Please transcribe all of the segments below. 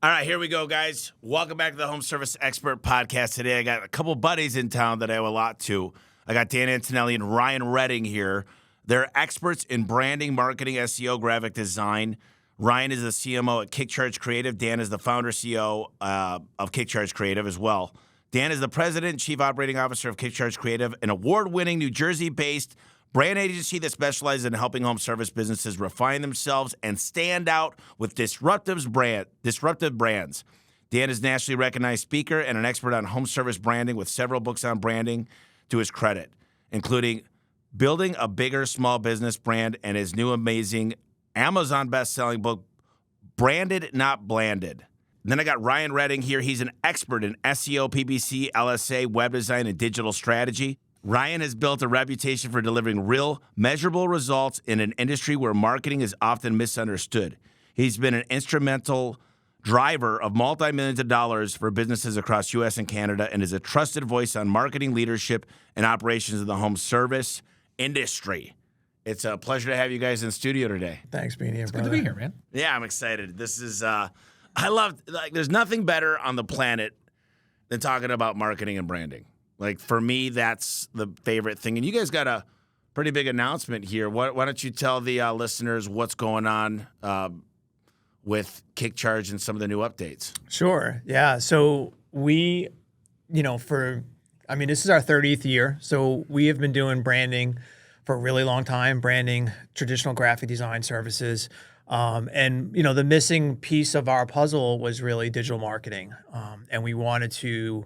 All right, here we go, guys. Welcome back to the Home Service Expert Podcast. Today, I got a couple buddies in town that I owe a lot to. I got Dan Antonelli and Ryan Redding here. They're experts in branding, marketing, SEO, graphic design. Ryan is the CMO at KickCharge Creative. Dan is the founder, CEO of KickCharge Creative as well. Dan is the president and chief operating officer of KickCharge Creative, an award-winning New Jersey-based brand agency that specializes in helping home service businesses refine themselves and stand out with disruptive brands. Dan is a nationally recognized speaker and an expert on home service branding with several books on branding to his credit, including Building a Bigger Small Business Brand and his new amazing Amazon best-selling book, Branded Not Blanded. Then I got Ryan Redding here. He's an expert in SEO, PPC, LSA, web design, and digital strategy. Ryan has built a reputation for delivering real, measurable results in an industry where marketing is often misunderstood. He's been an instrumental driver of multi-millions of dollars for businesses across U.S. and Canada and is a trusted voice on marketing, leadership, and operations of the home service industry. It's a pleasure to have you guys in studio today. Thanks, being here, Good to be here, man. Yeah, I'm excited. This is, I love, there's nothing better on the planet than talking about marketing and branding. Like, for me, that's the favorite thing. And you guys got a pretty big announcement here. Why don't you tell the listeners what's going on with KickCharge and some of the new updates? Sure. Yeah. So we, this is our 30th year. So we have been doing branding for a really long time, branding traditional graphic design services. The missing piece of our puzzle was really digital marketing. And we wanted to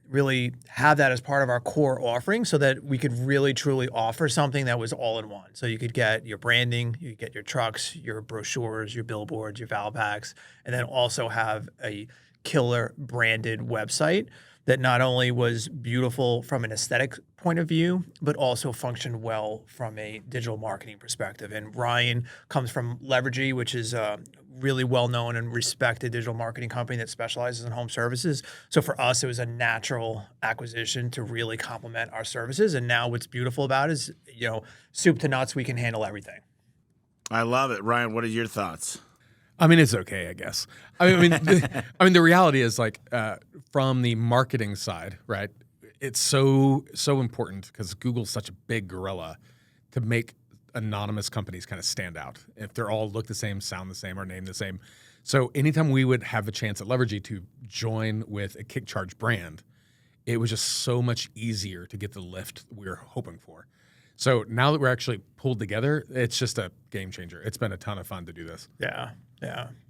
really have that as part of our core offering so that we could really truly offer something that was all in one. So you could get your branding, you could get your trucks, your brochures, your billboards, your valve packs, and then also have a killer branded website that not only was beautiful from an aesthetic point of view, but also functioned well from a digital marketing perspective. And Ryan comes from Levergy, which is a really well-known and respected digital marketing company that specializes in home services. So for us, it was a natural acquisition to really complement our services. And now what's beautiful about it is, soup to nuts, we can handle everything. I love it. Ryan, what are your thoughts? I mean, it's okay, I guess. The reality is, from the marketing side, right? It's so important because Google's such a big gorilla to make anonymous companies kind of stand out. If they're all look the same, sound the same, or name the same. So anytime we would have a chance at Levergy to join with a KickCharge brand, it was just so much easier to get the lift we were hoping for. So now that we're actually pulled together, it's just a game changer. It's been a ton of fun to do this. Yeah.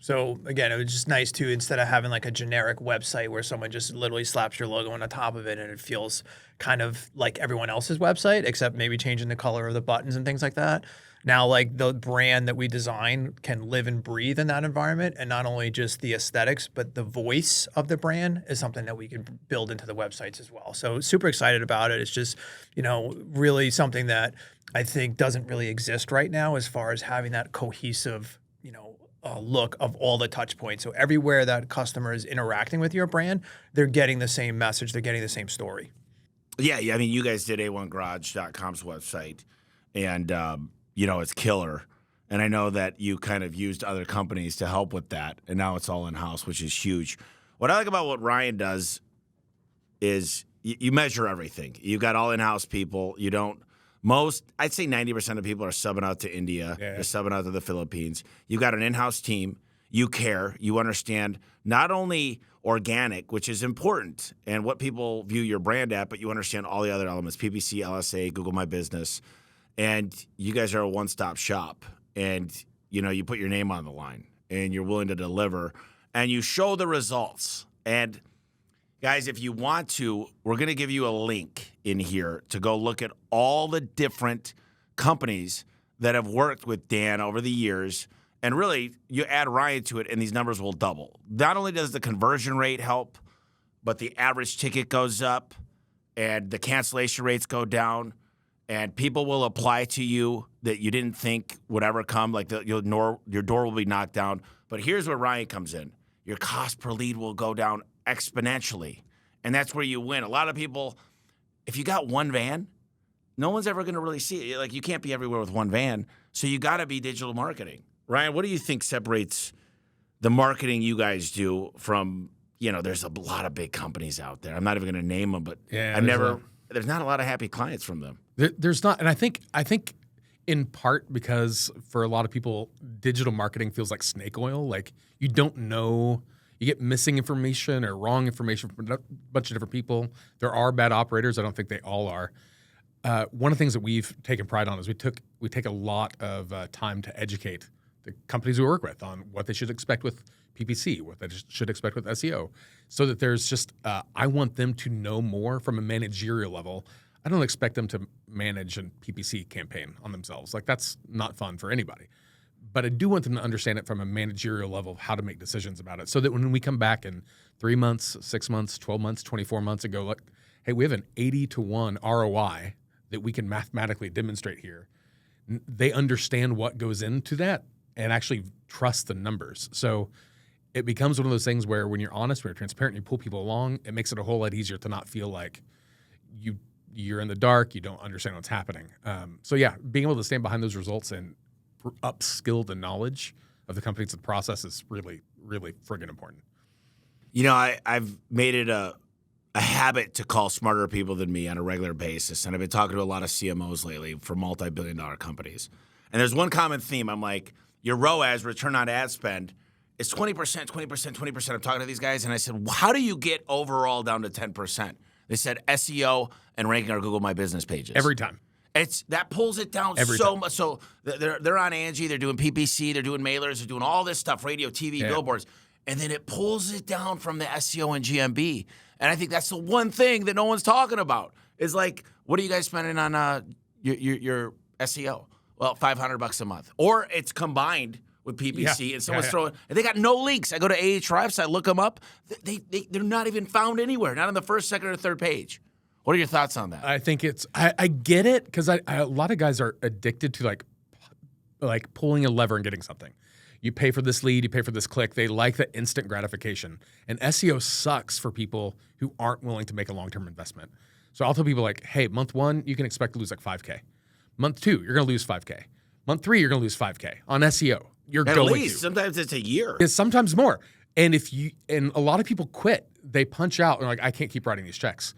So again, it was just nice to, instead of having like a generic website where someone just literally slaps your logo on the top of it and it feels kind of like everyone else's website, except maybe changing the color of the buttons and things like that. Now, like, the brand that we design can live and breathe in that environment, and not only just the aesthetics, but the voice of the brand is something that we can build into the websites as well. So super excited about it. It's just, really something that I think doesn't really exist right now as far as having that cohesive, look of all the touch points. So everywhere that customer is interacting with your brand, they're getting the same message, they're getting the same story. Yeah. I mean, you guys did A1Garage.com's website, and it's killer. And I know that you kind of used other companies to help with that, and now it's all in-house, which is huge. What I like about what Ryan does is you measure everything. You got all in-house people. You don't. I'd say 90% of people are subbing out to India. Yeah. They're subbing out to the Philippines. You got an in-house team. You care. You understand not only organic, which is important, and what people view your brand at, but you understand all the other elements, PPC, LSA, Google My Business. And you guys are a one-stop shop. And, you put your name on the line, and you're willing to deliver, and you show the results. And guys, if you want to, we're going to give you a link in here to go look at all the different companies that have worked with Dan over the years. And really, you add Ryan to it, and these numbers will double. Not only does the conversion rate help, but the average ticket goes up, and the cancellation rates go down, and people will apply to you that you didn't think would ever come. Like your door will be knocked down. But here's where Ryan comes in. Your cost per lead will go down exponentially. And that's where you win. A lot of people, if you got one van, no one's ever going to really see it. Like, you can't be everywhere with one van. So you got to be digital marketing. Ryan, what do you think separates the marketing you guys do from, there's a lot of big companies out there. I'm not even going to name them, but there's not a lot of happy clients from them. There's not, and I think in part because for a lot of people, digital marketing feels like snake oil. Like you don't know, you get missing information or wrong information from a bunch of different people. There are bad operators. I don't think they all are. One of the things that we've taken pride on is we take a lot of time to educate the companies we work with on what they should expect with PPC, what they should expect with SEO, so that there's just I want them to know more from a managerial level. I don't expect them to manage a PPC campaign on themselves. Like that's not fun for anybody. But I do want them to understand it from a managerial level of how to make decisions about it, so that when we come back in 3 months, 6 months, 12 months, 24 months and go, look, hey, we have an 80-to-1 ROI that we can mathematically demonstrate here. They understand what goes into that and actually trust the numbers. So it becomes one of those things where when you're honest, when you're transparent, and you pull people along, it makes it a whole lot easier to not feel like you're in the dark, you don't understand what's happening. So yeah, being able to stand behind those results and upskill the knowledge of the companies and the process is really, really friggin' important. I've made it a habit to call smarter people than me on a regular basis. And I've been talking to a lot of CMOs lately for multi-billion-dollar companies. And there's one common theme. I'm like, your ROAS, return on ad spend, is 20%, 20%, 20%. I'm talking to these guys, and I said, how do you get overall down to 10%? They said SEO and ranking our Google My Business pages. Every time. That pulls it down much. So they're on Angie, they're doing PPC, they're doing mailers, they're doing all this stuff, radio, TV, billboards. And then it pulls it down from the SEO and GMB. And I think that's the one thing that no one's talking about is like, what are you guys spending on your SEO? Well, $500 a month. Or it's combined with PPC and someone's throwing, and they got no links. I go to Ahrefs, I look them up. They're not even found anywhere, not on the first, second, or third page. What are your thoughts on that? I think I get it because a lot of guys are addicted to like pulling a lever and getting something. You pay for this lead, you pay for this click. They like the instant gratification. And SEO sucks for people who aren't willing to make a long-term investment. So I'll tell people like, hey, month 1, you can expect to lose like 5K. Month 2, you're going to lose 5K. Month 3, you're going to lose 5K on SEO. You're At going least. to. Sometimes it's a year. It's sometimes more. And a lot of people quit. They punch out and like, I can't keep writing these checks.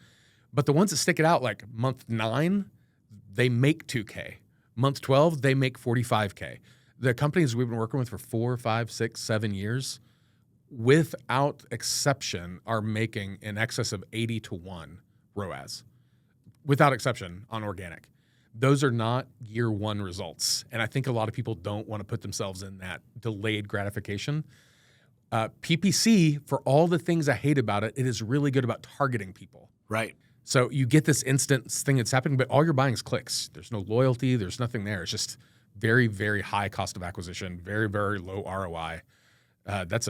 But the ones that stick it out, like month 9, they make 2K. Month 12, they make 45K. The companies we've been working with for 4, 5, 6, 7 years, without exception, are making in excess of 80-to-1 ROAS, without exception on organic. Those are not year 1 results. And I think a lot of people don't want to put themselves in that delayed gratification. PPC, for all the things I hate about it, it is really good about targeting people. Right. So you get this instant thing that's happening, but all you're buying is clicks. There's no loyalty. There's nothing there. It's just very, very high cost of acquisition, very, very low ROI. That's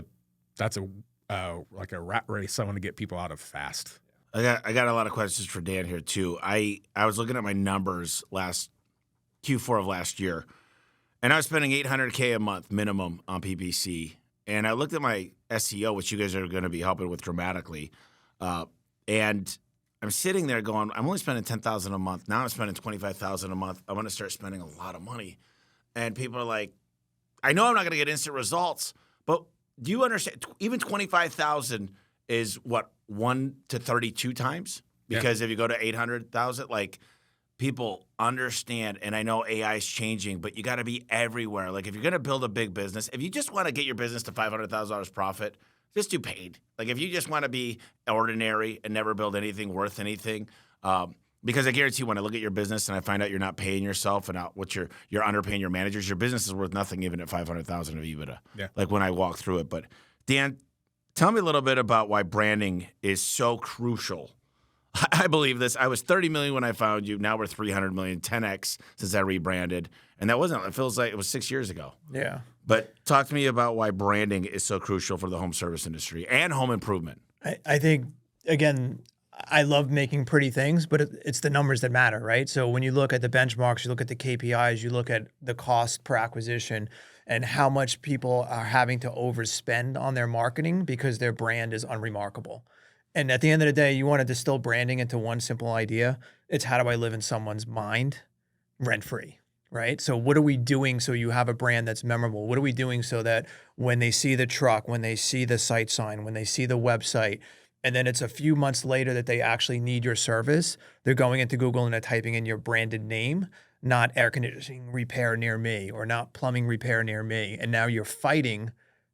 like a rat race I want to get people out of fast. I got a lot of questions for Dan here too. I was looking at my numbers last Q4 of last year, and I was spending $800K a month minimum on PPC. And I looked at my SEO, which you guys are going to be helping with dramatically, and I'm sitting there going, I'm only spending $10,000 a month. Now I'm spending $25,000 a month. I'm going to start spending a lot of money. And people are like, I know I'm not going to get instant results, but do you understand? Even $25,000 is what, 1 to 32 times? Because if you go to 800,000, like people understand, and I know AI is changing, but you got to be everywhere. Like if you're going to build a big business, if you just want to get your business to $500,000 profit, just do paid. Like if you just want to be ordinary and never build anything worth anything, because I guarantee when I look at your business and I find out you're not paying yourself and what you're underpaying your managers, your business is worth nothing even at $500,000 of EBITDA. Yeah. Like when I walk through it. But Dan, tell me a little bit about why branding is so crucial. I believe this. I was 30 million when I found you. Now we're 300 million, 10x since I rebranded. And that wasn't, it feels like it was 6 years ago. Yeah. But talk to me about why branding is so crucial for the home service industry and home improvement. I think, again, I love making pretty things, but it's the numbers that matter, right? So when you look at the benchmarks, you look at the KPIs, you look at the cost per acquisition and how much people are having to overspend on their marketing because their brand is unremarkable. And at the end of the day, you want to distill branding into one simple idea. It's how do I live in someone's mind rent-free? right? So what are we doing so you have a brand that's memorable? What are we doing so that when they see the truck, when they see the site sign, when they see the website, and then it's a few months later that they actually need your service, they're going into Google and they're typing in your branded name, not air conditioning repair near me or not plumbing repair near me. And now you're fighting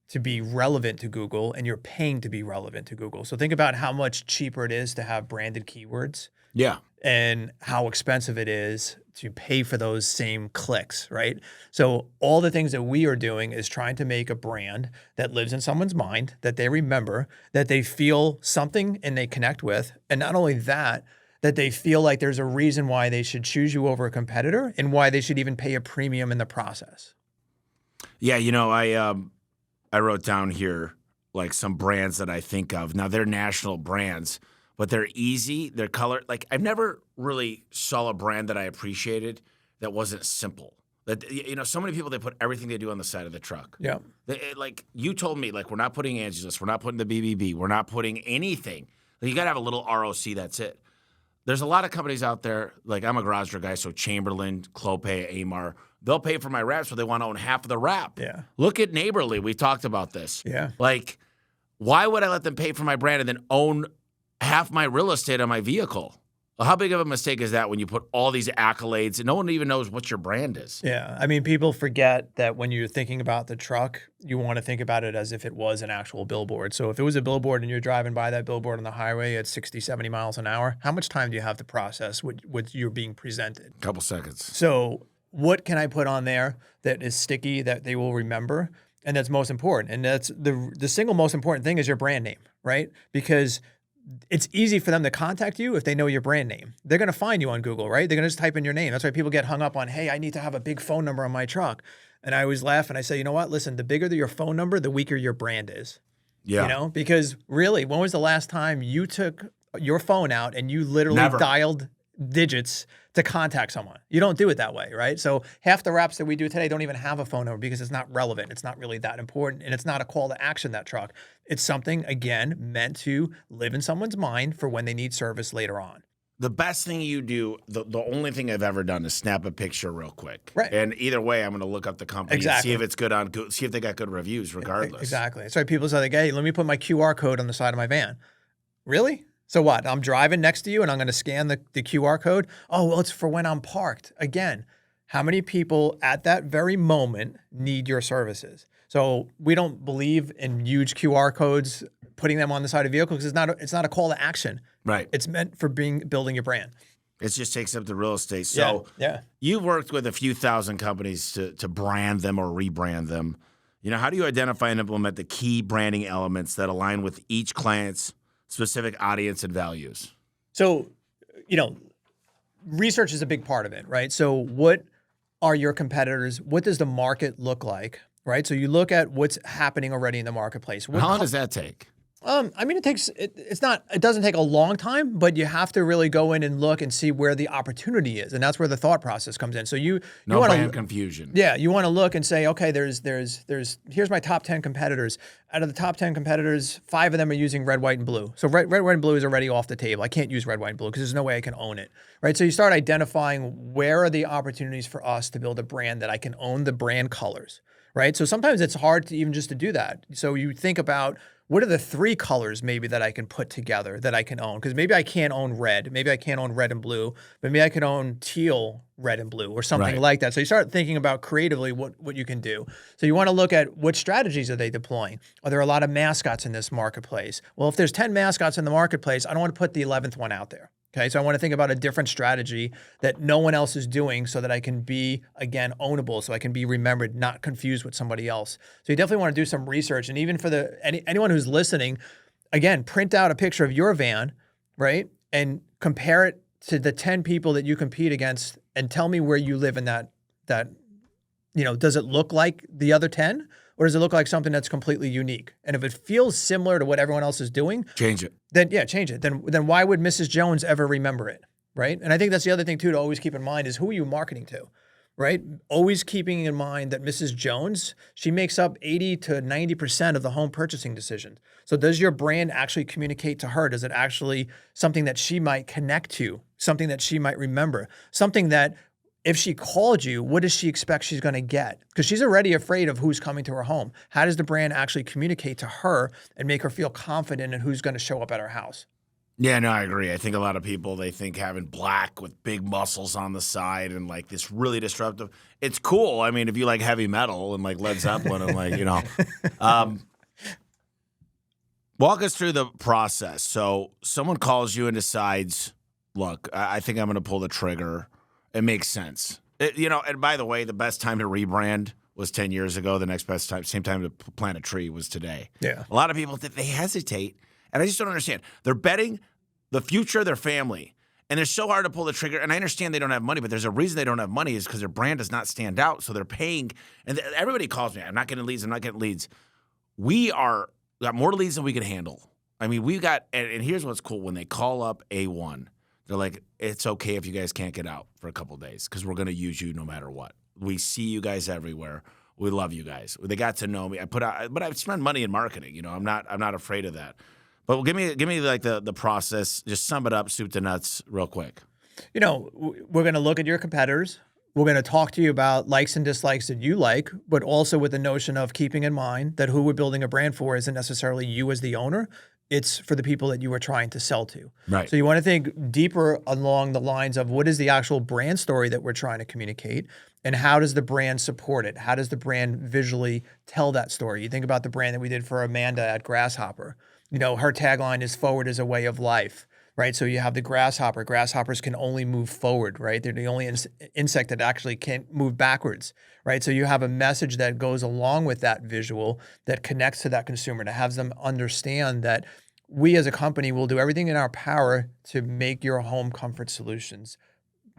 to be relevant to Google and you're paying to be relevant to Google. So think about how much cheaper it is to have branded keywords. Yeah. And how expensive it is to pay for those same clicks, right? So all the things that we are doing is trying to make a brand that lives in someone's mind, that they remember, that they feel something and they connect with. And not only that, that they feel like there's a reason why they should choose you over a competitor and why they should even pay a premium in the process. Yeah, I wrote down here like some brands that I think of. Now they're national brands, but they're easy. They're color. Like I've never really saw a brand that I appreciated that wasn't simple. That so many people, they put everything they do on the side of the truck. Yeah. Like you told me, like we're not putting Angie's List, we're not putting the BBB, we're not putting anything. Like, you got to have a little ROC. That's it. There's a lot of companies out there. Like I'm a garage door guy, so Chamberlain, Clopay, Amar, they'll pay for my wraps, but they want to own half of the wrap. Yeah. Look at Neighborly. We talked about this. Yeah. Like, why would I let them pay for my brand and then own half my real estate on my vehicle? Well, how big of a mistake is that when you put all these accolades and no one even knows what your brand is? Yeah. I mean, people forget that when you're thinking about the truck, you want to think about it as if it was an actual billboard. So if it was a billboard and you're driving by that billboard on the highway at 60, 70 miles an hour, how much time do you have to process what you're being presented? A couple seconds. So what can I put on there that is sticky, that they will remember, and that's most important? And that's the single most important thing is your brand name, right? Because it's easy for them to contact you if they know your brand name. They're going to find you on Google, right? They're going to just type in your name. That's why people get hung up on, hey, I need to have a big phone number on my truck. And I always laugh and I say, you know what? Listen, the bigger your phone number, the weaker your brand is. Yeah. Because really, when was the last time you took your phone out and you literally Never. dialed digits to contact someone? You don't do it that way, right? So half the wraps that we do today don't even have a phone number because it's not relevant. It's not really that important. And it's not a call to action, that truck. It's something, again, meant to live in someone's mind for when they need service later on. The best thing you do, the only thing I've ever done is snap a picture real quick. Right. And either way, I'm going to look up the company and Exactly. see if it's good on Google, see if they got good reviews regardless. Exactly. That's why people say, like, hey, let me put my QR code on the side of my van. Really? So what? I'm driving next to you and I'm going to scan the QR code? Oh, well, it's for when I'm parked. Again, how many people at that very moment need your services? So we don't believe in huge QR codes, putting them on the side of vehicles because it's not a call to action. Right. It's meant for building your brand. It just takes up the real estate. So yeah. You've worked with a few thousand companies to brand them or rebrand them. How do you identify and implement the key branding elements that align with each client's specific audience and values? So, research is a big part of it, right? So what are your competitors? What does the market look like, right? So you look at what's happening already in the marketplace. How long does that take? It doesn't take a long time, but you have to really go in and look and see where the opportunity is. And that's where the thought process comes in. So you want brand confusion. Yeah. You want to look and say, okay, here's my top 10 competitors. Out of the top 10 competitors, 5 of them are using red, white, and blue. So red, white, and blue is already off the table. I can't use red, white, and blue because there's no way I can own it, right? So you start identifying where are the opportunities for us to build a brand that I can own the brand colors, right? So sometimes it's hard to even just to do that. So you think about, what are the 3 colors maybe that I can put together that I can own? Because maybe I can't own red. Maybe I can't own red and blue. But maybe I can own teal, red, and blue or something like that. So you start thinking about creatively what you can do. So you want to look at what strategies are they deploying? Are there a lot of mascots in this marketplace? Well, if there's 10 mascots in the marketplace, I don't want to put the 11th one out there. Okay, so I want to think about a different strategy that no one else is doing so that I can be, again, ownable, so I can be remembered, not confused with somebody else. So you definitely want to do some research. And even for anyone who's listening, again, print out a picture of your van, right? And compare it to the 10 people that you compete against and tell me where you live in that, does it look like the other 10? Or does it look like something that's completely unique? And if it feels similar to what everyone else is doing, change it. Then change it. Then why would Mrs. Jones ever remember it, right? And I think that's the other thing too to always keep in mind is who are you marketing to, right? Always keeping in mind that Mrs. Jones, she makes up 80 to 90% of the home purchasing decision. So does your brand actually communicate to her? Does it actually something that she might connect to, something that she might remember, something that if she called you, what does she expect she's going to get? Because she's already afraid of who's coming to her home. How does the brand actually communicate to her and make her feel confident in who's going to show up at her house? Yeah, no, I agree. I think a lot of people, they think having black with big muscles on the side and like this really disruptive, it's cool. I mean, if you like heavy metal and like Led Zeppelin and like, you know, walk us through the process. So someone calls you and decides, look, I think I'm going to pull the trigger. It makes sense. And by the way, the best time to rebrand was 10 years ago. The next best time, same time to plant a tree was today. Yeah. A lot of people, they hesitate. And I just don't understand. They're betting the future of their family. And they're so hard to pull the trigger. And I understand they don't have money, but there's a reason they don't have money is because their brand does not stand out. So they're paying. And everybody calls me, I'm not getting leads. I'm not getting leads. We got more leads than we can handle. I mean, we've got, and here's what's cool. When they call up A1, they're like, it's okay if you guys can't get out for a couple of days because we're going to use you no matter what. We see you guys everywhere. We love you guys. They got to know me. But I spend money in marketing. I'm not afraid of that. But give me like the process. Just sum it up, soup to nuts, real quick. We're going to look at your competitors. We're going to talk to you about likes and dislikes that you like, but also with the notion of keeping in mind that who we're building a brand for isn't necessarily you as the owner. It's for the people that you are trying to sell to. Right. So you want to think deeper along the lines of what is the actual brand story that we're trying to communicate, and how does the brand support it? How does the brand visually tell that story? You think about the brand that we did for Amanda at Grasshopper. Her tagline is "Forward is a way of life," right? So you have the grasshopper. Grasshoppers can only move forward, right? They're the only insect that actually can't move backwards, right? So you have a message that goes along with that visual that connects to that consumer, to have them understand that we as a company will do everything in our power to make your home comfort solutions,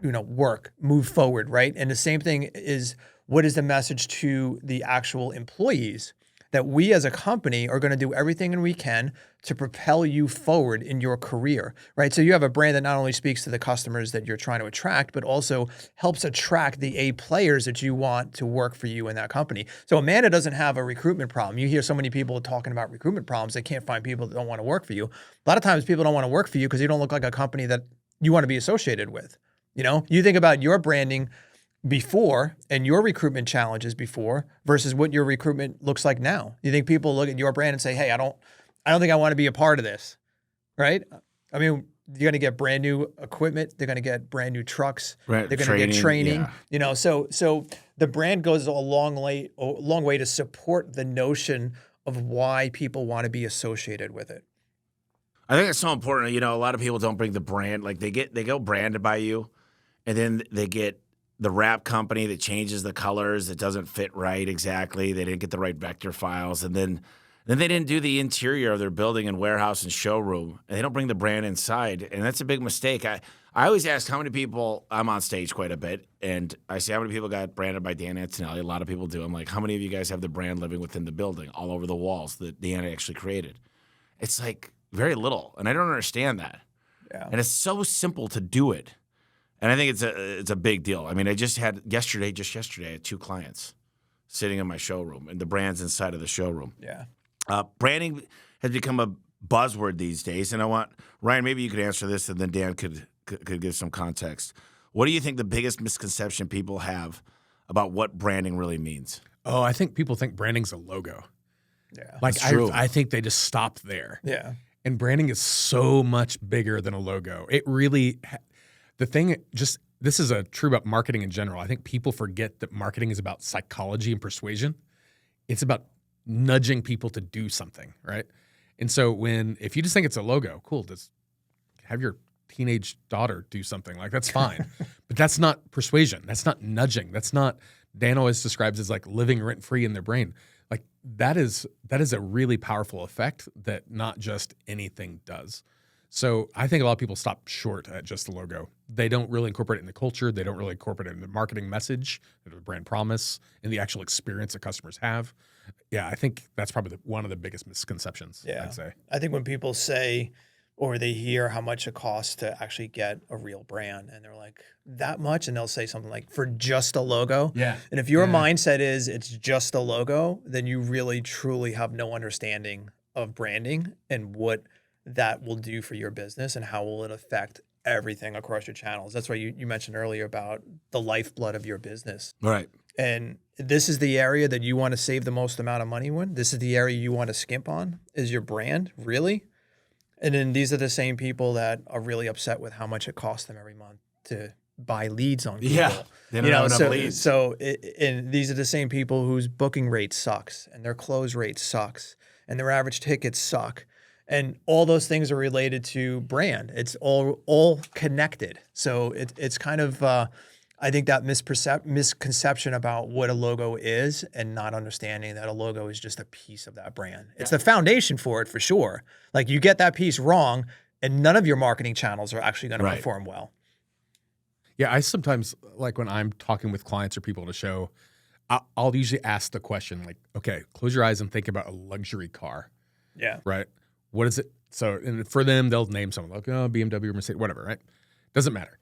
work, move forward, right? And the same thing is, what is the message to the actual employees? That we as a company are going to do everything we can to propel you forward in your career, right? So you have a brand that not only speaks to the customers that you're trying to attract, but also helps attract the A players that you want to work for you in that company. So Amanda doesn't have a recruitment problem. You hear so many people talking about recruitment problems. They can't find people that don't want to work for you. A lot of times people don't want to work for you because you don't look like a company that you want to be associated with. You think about your branding before and your recruitment challenges before versus what your recruitment looks like now. You think people look at your brand and say, hey, I don't think I want to be a part of this, right? I mean, you're going to get brand new equipment. They're going to get brand new trucks. Right, they're going to get training. Yeah. So the brand goes a long way to support the notion of why people want to be associated with it. I think it's so important. A lot of people don't bring the brand. Like they go branded by you, and then they get the wrap company that changes the colors that doesn't fit right exactly. They didn't get the right vector files, and then they didn't do the interior of their building and warehouse and showroom, and they don't bring the brand inside, and that's a big mistake. I always ask how many people, I'm on stage quite a bit, and I say how many people got branded by Dan Antonelli. A lot of people do. I'm like, how many of you guys have the brand living within the building, all over the walls that Dan actually created? It's like very little, and I don't understand that. Yeah. And it's so simple to do it. And I think it's a big deal. I mean, I just yesterday, I had 2 clients sitting in my showroom, and the brand's inside of the showroom. Yeah. Branding has become a buzzword these days, and I want Ryan, maybe you could answer this, and then Dan could give some context. What do you think the biggest misconception people have about what branding really means? Oh, I think people think branding's a logo. Yeah. Like That's true. I think they just stop there. Yeah. And branding is so much bigger than a logo. It really, this is true about marketing in general. I think people forget that marketing is about psychology and persuasion. It's about nudging people to do something, right? And so if you just think it's a logo, cool, just have your teenage daughter do something. Like, that's fine. But that's not persuasion. That's not nudging. That's not, Dan always describes as like living rent-free in their brain. Like, that is a really powerful effect that not just anything does. So I think a lot of people stop short at just the logo. They don't really incorporate it in the culture. They don't really incorporate it in the marketing message, the brand promise, and the actual experience that customers have. Yeah, I think that's probably one of the biggest misconceptions, I'd say. I think when people say or they hear how much it costs to actually get a real brand, and they're like, that much? And they'll say something like, for just a logo? Yeah. And if your mindset is it's just a logo, then you really, truly have no understanding of branding and what that will do for your business and how will it affect everything across your channels. That's why you mentioned earlier about the lifeblood of your business. Right. And this is the area that you want to save the most amount of money in. This is the area you want to skimp on, is your brand, really? And then these are the same people that are really upset with how much it costs them every month to buy leads on Google. Yeah, they don't have enough leads. And these are the same people whose booking rate sucks and their close rate sucks and their average tickets suck. And all those things are related to brand. It's all connected. So it's kind of, I think that misconception about what a logo is and not understanding that a logo is just a piece of that brand. It's the foundation for it, for sure. Like, you get that piece wrong and none of your marketing channels are actually going to perform well. Yeah, I sometimes, like when I'm talking with clients or people at a show, I'll usually ask the question, like, okay, close your eyes and think about a luxury car. Yeah. Right? What is it? So, and for them, they'll name someone like, oh, BMW or Mercedes, whatever, right? Doesn't matter.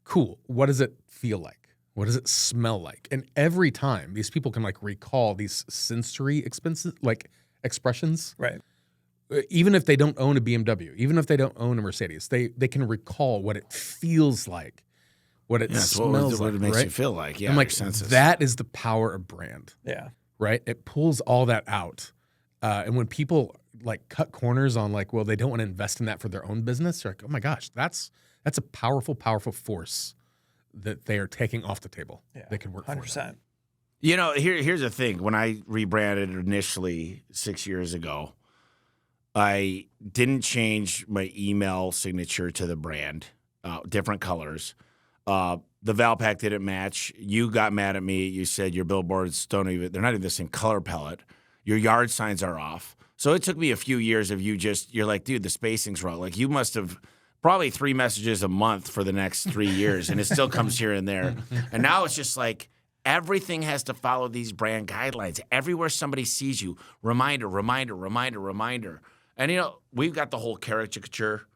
Cool. What does it feel like? What does it smell like? And every time these people can like recall these sensory expressions. Right. Even if they don't own a BMW, even if they don't own a Mercedes, they can recall what it feels like, what it smells like, what it makes right? you feel like. Yeah, I'm like, senses. that is the power of brand. Yeah. Right? It pulls all that out. And when people like cut corners on like, well, they don't want to invest in that for their own business, they're like, oh my gosh, that's a powerful, powerful force that they are taking off the table. Yeah. They can work 100%. For them. You know, here's the thing. When I rebranded initially 6 years ago, I didn't change my email signature to the brand, different colors. The Valpak didn't match. You got mad at me. You said your billboards they're not even the same color palette. Your yard signs are off. So it took me a few years of you're like, dude, the spacing's wrong. Like, you must have probably 3 messages a month for the next 3 years, and it still comes here and there. And now it's just like everything has to follow these brand guidelines. Everywhere somebody sees you, reminder, reminder, reminder, reminder. And, you know, we've got the whole caricature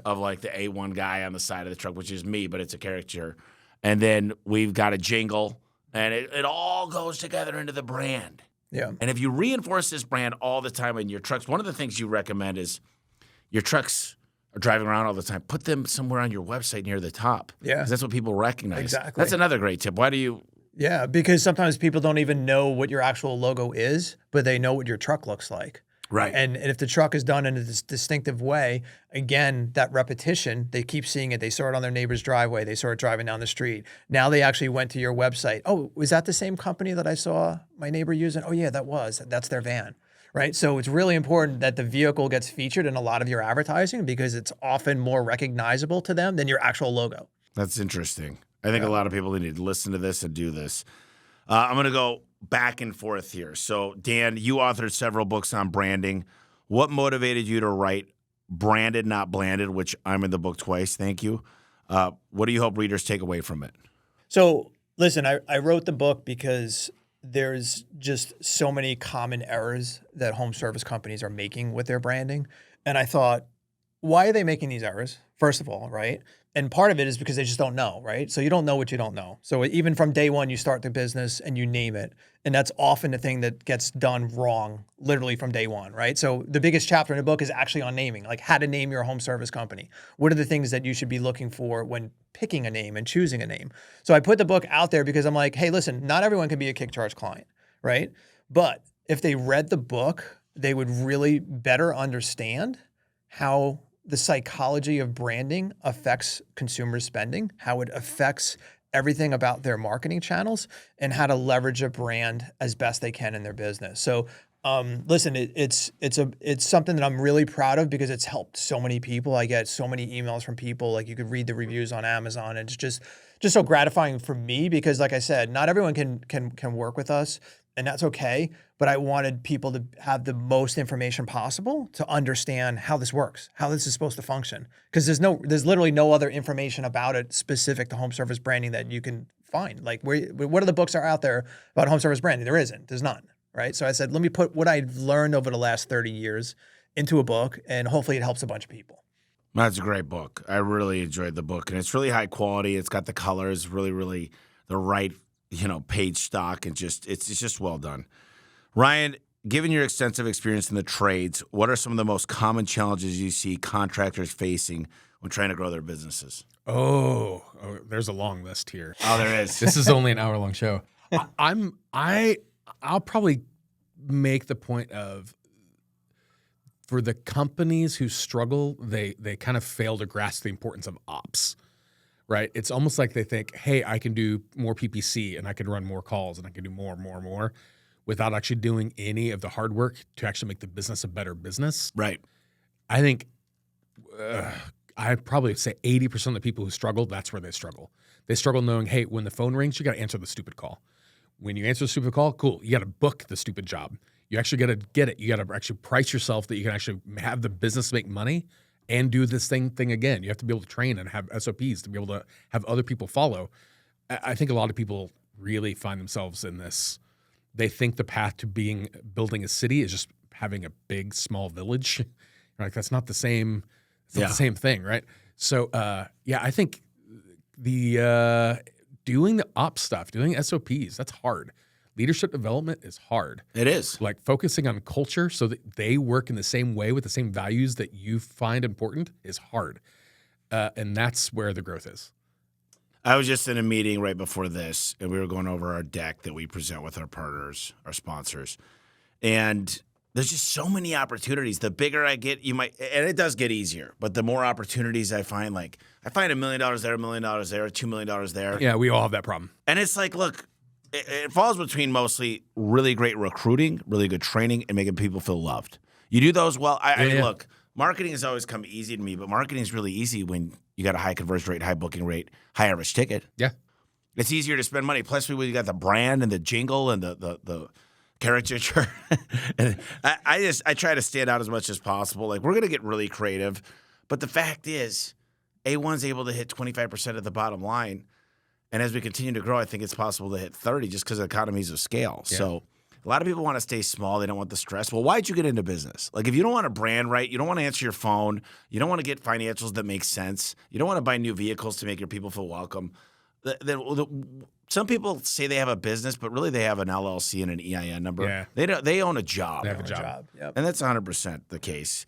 of like the A1 guy on the side of the truck, which is me, but it's a caricature. And then we've got a jingle, and it all goes together into the brand. Yeah. And if you reinforce this brand all the time in your trucks, one of the things you recommend is your trucks are driving around all the time. Put them somewhere on your website near the top. Yeah. Because that's what people recognize. Exactly. That's another great tip. Why do you? Yeah, because sometimes people don't even know what your actual logo is, but they know what your truck looks like. Right. And if the truck is done in a distinctive way, again, that repetition, they keep seeing it. They saw it on their neighbor's driveway. They saw it driving down the street. Now they actually went to your website. Oh, was that the same company that I saw my neighbor using? Oh, yeah, that's their van. Right. So it's really important that the vehicle gets featured in a lot of your advertising because it's often more recognizable to them than your actual logo. That's interesting. I think a lot of people need to listen to this and do this. I'm going to go back and forth here. So, Dan, you authored several books on branding. What motivated you to write Branded, Not Blanded, which I'm in the book twice? Thank you. What do you hope readers take away from it? So, listen, I wrote the book because there's just so many common errors that home service companies are making with their branding. And I thought, why are they making these errors? First of all, right? And part of it is because they just don't know, right? So you don't know what you don't know. So even from day one, you start the business and you name it. And that's often the thing that gets done wrong, literally from day one, right? So the biggest chapter in the book is actually on naming, like how to name your home service company. What are the things that you should be looking for when picking a name and choosing a name? So I put the book out there because I'm like, hey, listen, not everyone can be a KickCharge client, right? But if they read the book, they would really better understand how the psychology of branding affects consumer spending, how it affects everything about their marketing channels, and how to leverage a brand as best they can in their business. So, listen, it's something that I'm really proud of because it's helped so many people. I get so many emails from people. Like, you could read the reviews on Amazon, and it's just so gratifying for me because, like I said, not everyone can work with us. And that's okay, but I wanted people to have the most information possible to understand how this works, how this is supposed to function. Because there's literally no other information about it specific to home service branding that you can find. Like, what are the books are out there about home service branding? There isn't. There's none, right? So I said, let me put what I've learned over the last 30 years into a book, and hopefully it helps a bunch of people. That's a great book. I really enjoyed the book, and it's really high quality. It's got the colors, really, really the right page stock, and it's just well done. Ryan, given your extensive experience in the trades, what are some of the most common challenges you see contractors facing when trying to grow their businesses? Oh, there's a long list here. Oh, there is. This is only an hour-long show. I'll probably make the point of, for the companies who struggle, they kind of fail to grasp the importance of ops, right? It's almost like they think, hey, I can do more PPC and I can run more calls and I can do more without actually doing any of the hard work to actually make the business a better business. Right. I think I'd probably say 80% of the people who struggle, that's where they struggle. They struggle knowing, hey, when the phone rings, you got to answer the stupid call. When you answer the stupid call, cool, you got to book the stupid job. You actually got to get it. You got to actually price yourself that you can actually have the business make money and do this thing again. You have to be able to train and have SOPs to be able to have other people follow. I think a lot of people really find themselves in this. They think the path to building a city is just having a big, small village. Like, that's not the same. It's not the same thing, right? So, I think the doing the ops stuff, doing SOPs, that's hard. Leadership development is hard. It is. Like, focusing on culture so that they work in the same way with the same values that you find important is hard. And that's where the growth is. I was just in a meeting right before this, and we were going over our deck that we present with our partners, our sponsors. And there's just so many opportunities. The bigger I get, and it does get easier, but the more opportunities I find, like I find $1 million there, $1 million there, $2 million there. Yeah, we all have that problem. And it's like, look, it falls between mostly really great recruiting, really good training, and making people feel loved. You do those well. I mean, look, marketing has always come easy to me, but marketing is really easy when you got a high conversion rate, high booking rate, high average ticket. Yeah. It's easier to spend money. Plus, we got the brand and the jingle and the caricature. And I try to stand out as much as possible. Like, we're going to get really creative. But the fact is, A1's able to hit 25% of the bottom line. And as we continue to grow, I think it's possible to hit 30 just because of economies of scale. Yeah. So a lot of people want to stay small. They don't want the stress. Well, why'd you get into business? Like, if you don't want to brand right, you don't want to answer your phone, you don't want to get financials that make sense, you don't want to buy new vehicles to make your people feel welcome. Some people say they have a business, but really they have an LLC and an EIN number. Yeah. They own a job. They have a job. Yep. And that's 100% the case.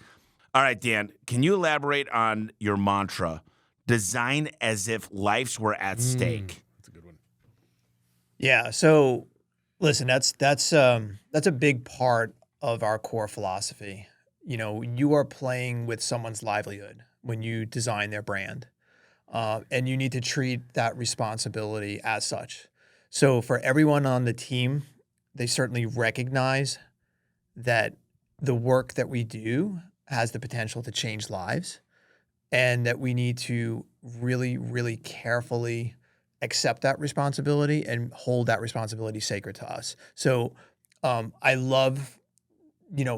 All right, Dan, can you elaborate on your mantra, design as if lives were at stake? That's a good one. Yeah. So listen, that's a big part of our core philosophy. You know, you are playing with someone's livelihood when you design their brand. And you need to treat that responsibility as such. So for everyone on the team, they certainly recognize that the work that we do has the potential to change lives, and that we need to really, really carefully accept that responsibility and hold that responsibility sacred to us. So I love,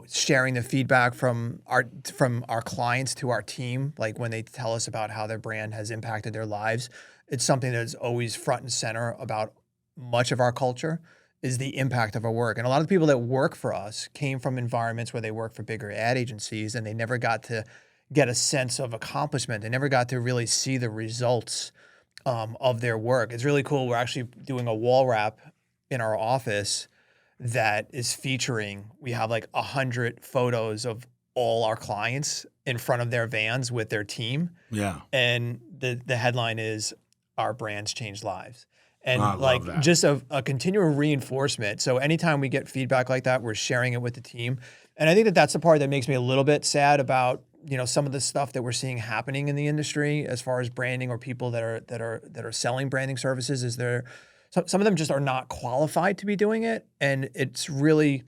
sharing the feedback from our clients to our team, like when they tell us about how their brand has impacted their lives. It's something that's always front and center about much of our culture, is the impact of our work. And a lot of the people that work for us came from environments where they work for bigger ad agencies, and they never got to get a sense of accomplishment. They never got to really see the results of their work. It's really cool. We're actually doing a wall wrap in our office that is featuring, we have like 100 photos of all our clients in front of their vans with their team. Yeah. And the headline is, "Our brands change lives." And that. Just a continual reinforcement. So anytime we get feedback like that, we're sharing it with the team. And I think that that's the part that makes me a little bit sad about, some of the stuff that we're seeing happening in the industry as far as branding, or people that are selling branding services. Is some of them just are not qualified to be doing it. And it's really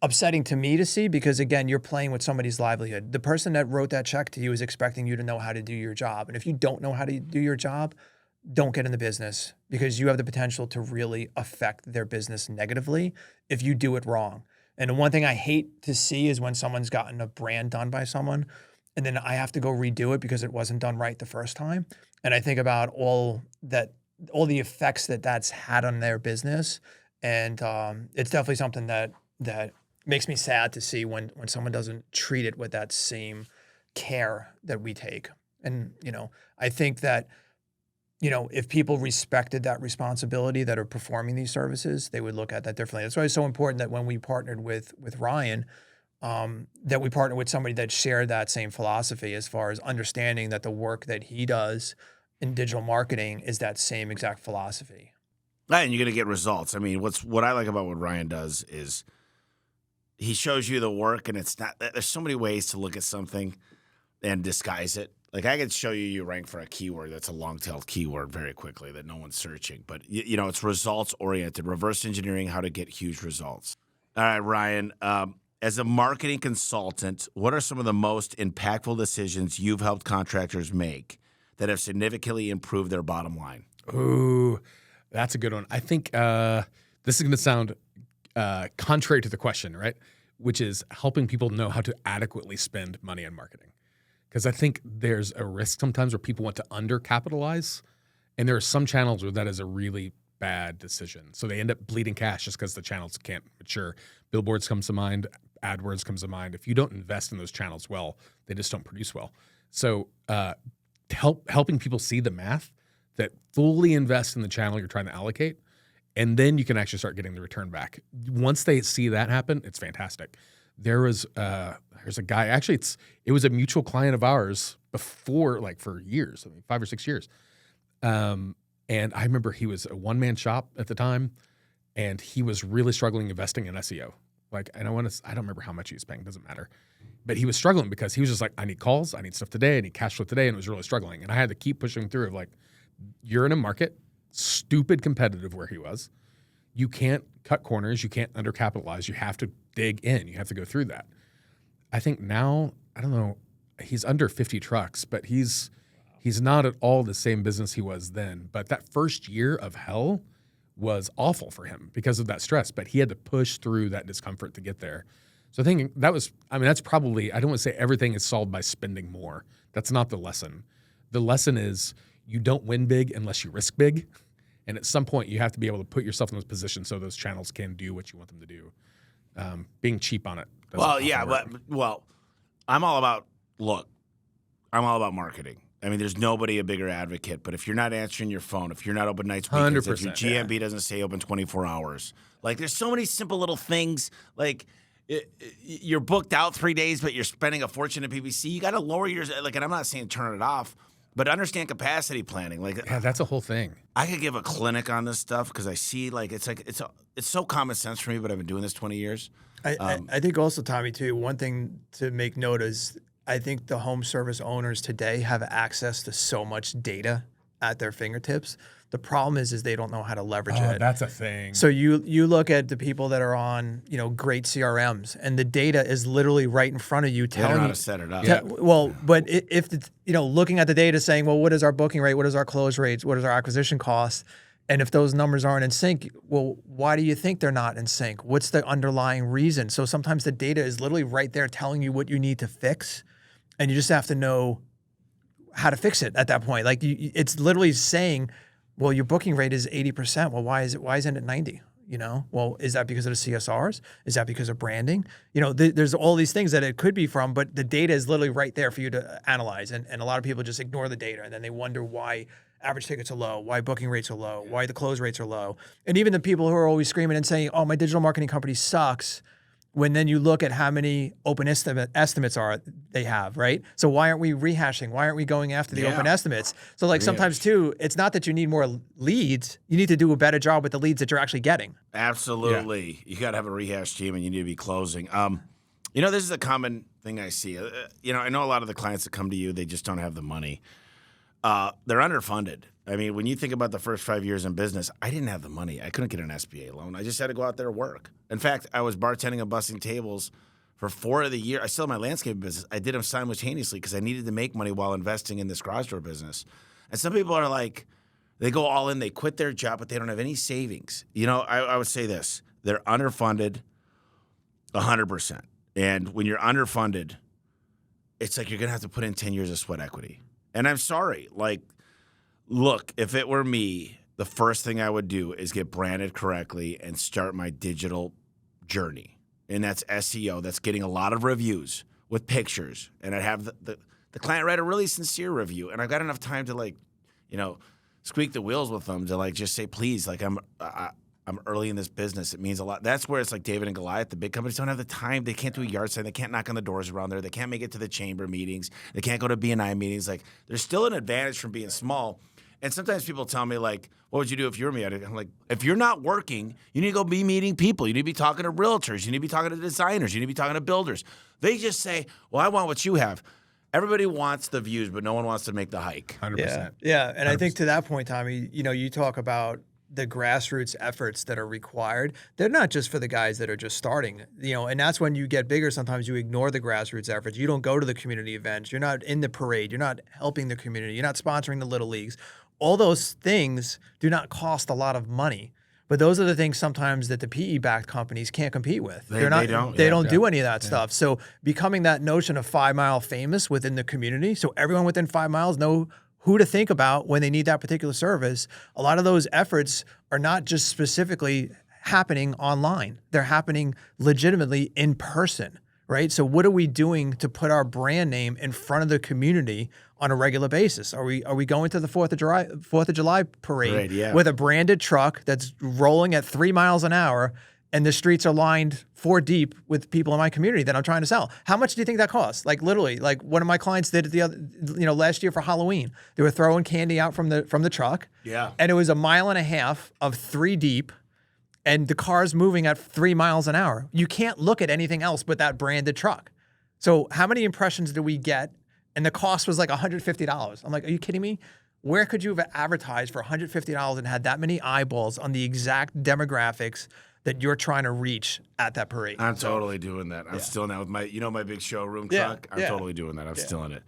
upsetting to me to see, because again, you're playing with somebody's livelihood. The person that wrote that check to you is expecting you to know how to do your job. And if you don't know how to do your job, don't get in the business, because you have the potential to really affect their business negatively if you do it wrong. And the one thing I hate to see is when someone's gotten a brand done by someone, and then I have to go redo it because it wasn't done right the first time. And I think about all the effects that's had on their business. And it's definitely something that makes me sad to see when someone doesn't treat it with that same care that we take. And, I think that, if people respected that responsibility that are performing these services, they would look at that differently. That's why it's so important that when we partnered with Ryan, that we partner with somebody that shared that same philosophy as far as understanding that the work that he does in digital marketing is that same exact philosophy. And you're going to get results. I mean, what I like about what Ryan does is he shows you the work, and it's not. There's so many ways to look at something and disguise it. Like I could show you rank for a keyword that's a long-tailed keyword very quickly that no one's searching. But, it's results-oriented, reverse engineering how to get huge results. All right, Ryan, as a marketing consultant, what are some of the most impactful decisions you've helped contractors make that have significantly improved their bottom line? Ooh, that's a good one. I think this is going to sound contrary to the question, right? Which is helping people know how to adequately spend money on marketing. Because I think there's a risk sometimes where people want to undercapitalize, and there are some channels where that is a really bad decision. So they end up bleeding cash just because the channels can't mature. Billboards comes to mind, AdWords comes to mind. If you don't invest in those channels well, they just don't produce well. So helping people see the math that fully invest in the channel you're trying to allocate, and then you can actually start getting the return back. Once they see that happen, it's fantastic. There's a guy, actually it was a mutual client of ours before, like for years, 5 or 6 years. And I remember he was a one-man shop at the time, and he was really struggling investing in SEO. Like, and I don't remember how much he was paying, doesn't matter. But he was struggling because he was just like, I need calls, I need stuff today, I need cash flow today, and it was really struggling. And I had to keep pushing through of like, you're in a market, stupid competitive where he was. You can't cut corners, you can't undercapitalize, you have to dig in, you have to go through that. I think now, I don't know, he's under 50 trucks, but he's not at all the same business he was then. But that first year of hell was awful for him because of that stress. But he had to push through that discomfort to get there. So I think that's probably, I don't want to say everything is solved by spending more. That's not the lesson. The lesson is you don't win big unless you risk big. And at some point, you have to be able to put yourself in those positions so those channels can do what you want them to do. Being cheap on it. I'm all about marketing. I mean, there's nobody a bigger advocate, but if you're not answering your phone, if you're not open nights, weekends, if your GMB doesn't stay open 24 hours, like there's so many simple little things, like you're booked out 3 days, but you're spending a fortune at PPC. You got to lower your, like, and I'm not saying turn it off, but understand capacity planning. Like, yeah, that's a whole thing. I could give a clinic on this stuff because I see, it's so common sense for me, but I've been doing this 20 years. I think also, Tommy, too, one thing to make note is I think the home service owners today have access to so much data at their fingertips. The problem is they don't know how to leverage it. That's a thing. So you look at the people that are on, great CRMs, and the data is literally right in front of you telling you how to set it up. But if it's, looking at the data saying, well, what is our booking rate? What is our close rates? What is our acquisition costs? And if those numbers aren't in sync, well, why do you think they're not in sync? What's the underlying reason? So sometimes the data is literally right there telling you what you need to fix, and you just have to know how to fix it at that point. Like it's literally saying, well, your booking rate is 80%. Well, why isn't it 90? Well, is that because of the CSRs? Is that because of branding? There's all these things that it could be from, but the data is literally right there for you to analyze. And a lot of people just ignore the data, and then they wonder why average tickets are low, why booking rates are low, why the close rates are low. And even the people who are always screaming and saying, oh, my digital marketing company sucks, when then you look at how many open estimates they have, right? So why aren't we rehashing? Why aren't we going after the open estimates? So sometimes too, it's not that you need more leads. You need to do a better job with the leads that you're actually getting. Absolutely. Yeah. You got to have a rehash team, and you need to be closing. This is a common thing I see. I know a lot of the clients that come to you, they just don't have the money. They're underfunded. I mean, when you think about the first 5 years in business, I didn't have the money. I couldn't get an SBA loan. I just had to go out there and work. In fact, I was bartending and bussing tables for 4 of the year. I still had my landscape business. I did them simultaneously because I needed to make money while investing in this garage door business. And some people are like, they go all in, they quit their job, but they don't have any savings. I would say this. They're underfunded 100%. And when you're underfunded, it's like you're going to have to put in 10 years of sweat equity. And I'm sorry, look, if it were me, the first thing I would do is get branded correctly and start my digital journey. And that's SEO. That's getting a lot of reviews with pictures. And I'd have the client write a really sincere review. And I've got enough time to squeak the wheels with them to just say, please, I'm early in this business. It means a lot. That's where it's like David and Goliath. The big companies don't have the time. They can't do a yard sign. They can't knock on the doors around there. They can't make it to the chamber meetings. They can't go to B&I meetings. Like, there's still an advantage from being small. And sometimes people tell me, like, what would you do if you were me? I'm like, if you're not working, you need to go be meeting people. You need to be talking to realtors. You need to be talking to designers. You need to be talking to builders. They just say, well, I want what you have. Everybody wants the views, but no one wants to make the hike. 100%. Yeah. And 100%. I think to that point, Tommy, you talk about the grassroots efforts that are required. They're not just for the guys that are just starting, and that's when you get bigger. Sometimes you ignore the grassroots efforts. You don't go to the community events. You're not in the parade. You're not helping the community. You're not sponsoring the little leagues. All those things do not cost a lot of money. But those are the things sometimes that the PE-backed companies can't compete with. They don't do any of that stuff. So becoming that notion of 5 Mile famous within the community, so everyone within 5 miles know who to think about when they need that particular service. A lot of those efforts are not just specifically happening online. They're happening legitimately in person, right? So what are we doing to put our brand name in front of the community on a regular basis? Are we going to the 4th of July parade with a branded truck that's rolling at 3 miles an hour and the streets are lined 4 deep with people in my community that I'm trying to sell? How much do you think that costs? Like literally, like one of my clients did it last year for Halloween. They were throwing candy out from the truck. Yeah. And it was 1.5 miles of 3 deep, and the car's moving at 3 miles an hour. You can't look at anything else but that branded truck. So how many impressions do we get? And the cost was like $150. I'm like, are you kidding me? Where could you have advertised for $150 and had that many eyeballs on the exact demographics that you're trying to reach at that parade? I'm totally doing that. I'm still now with my, my big showroom truck. I'm totally doing that. I'm still in it.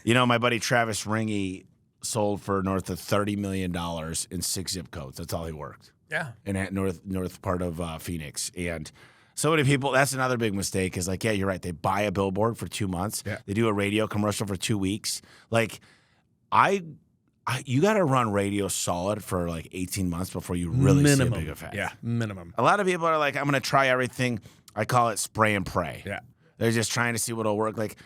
My buddy Travis Ringy sold for north of $30 million in 6 zip codes. That's all he worked. Yeah. In that north part of Phoenix. And so many people, that's another big mistake, is like, yeah, you're right. They buy a billboard for 2 months. Yeah. They do a radio commercial for 2 weeks. Like, you got to run radio solid for like 18 months before you really see a big effect. Yeah, minimum. A lot of people are like, I'm going to try everything. I call it spray and pray. Yeah. They're just trying to see what'll work. Like,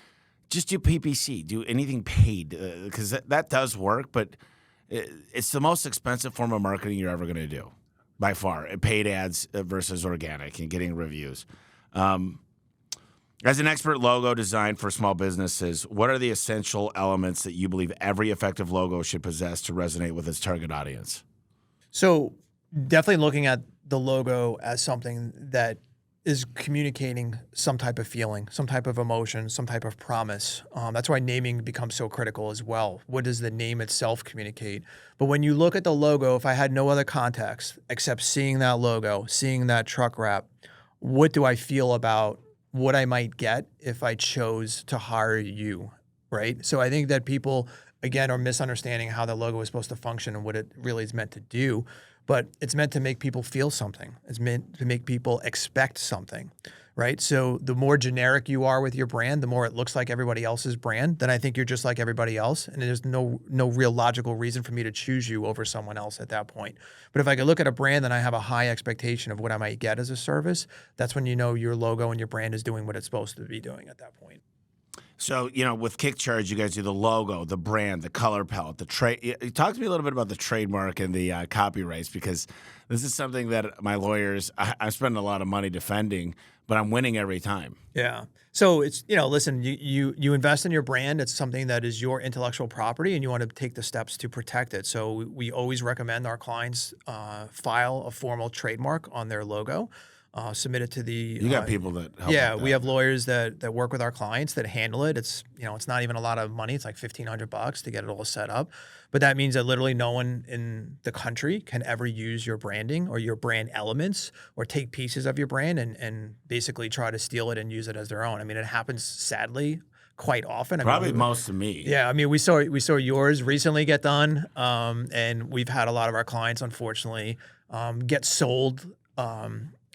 just do PPC. Do anything paid, because that does work, but it's the most expensive form of marketing you're ever going to do, by far. Paid ads versus organic and getting reviews. As an expert logo design for small businesses, what are the essential elements that you believe every effective logo should possess to resonate with its target audience? So definitely looking at the logo as something that is communicating some type of feeling, some type of emotion, some type of promise. That's why naming becomes so critical as well. What does the name itself communicate? But when you look at the logo, if I had no other context except seeing that logo, seeing that truck wrap, what do I feel about what I might get if I chose to hire you, right? So I think that people, again, are misunderstanding how the logo is supposed to function and what it really is meant to do. But it's meant to make people feel something. It's meant to make people expect something, right? So the more generic you are with your brand, the more it looks like everybody else's brand, then I think you're just like everybody else. And there's no real logical reason for me to choose you over someone else at that point. But if I could look at a brand and I have a high expectation of what I might get as a service, that's when you know your logo and your brand is doing what it's supposed to be doing at that point. So, with KickCharge, you guys do the logo, the brand, the color palette, the trade. Talk to me a little bit about the trademark and the copyrights, because this is something that my lawyers, I'm spending a lot of money defending, but I'm winning every time. Yeah. So it's, listen, you invest in your brand. It's something that is your intellectual property, and you want to take the steps to protect it. So we always recommend our clients file a formal trademark on their logo. Submit it to the. You got people that help. We have lawyers that work with our clients that handle it. It's it's not even a lot of money. It's like $1,500 to get it all set up, but that means that literally no one in the country can ever use your branding or your brand elements or take pieces of your brand and basically try to steal it and use it as their own. I mean, it happens sadly quite often. Probably most of me. Yeah, I mean, we saw yours recently get done, and we've had a lot of our clients unfortunately get sold.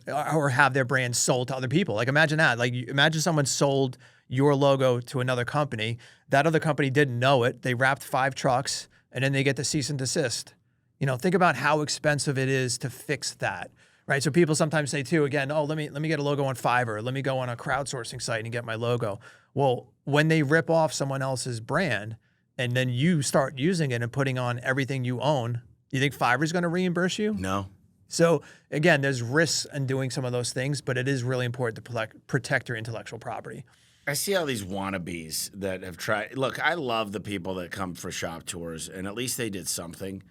Or have their brand sold to other people. Like imagine that. Like imagine someone sold your logo to another company. That other company didn't know it. They wrapped 5 trucks and then they get the cease and desist. Think about how expensive it is to fix that, right? So people sometimes say too, again, oh, let me get a logo on Fiverr. Let me go on a crowdsourcing site and get my logo. Well, when they rip off someone else's brand and then you start using it and putting on everything you own, you think Fiverr's going to reimburse you? No. So again, there's risks in doing some of those things, but it is really important to protect your intellectual property. I see all these wannabes that have tried. Look, I love the people that come for shop tours, and at least they did something.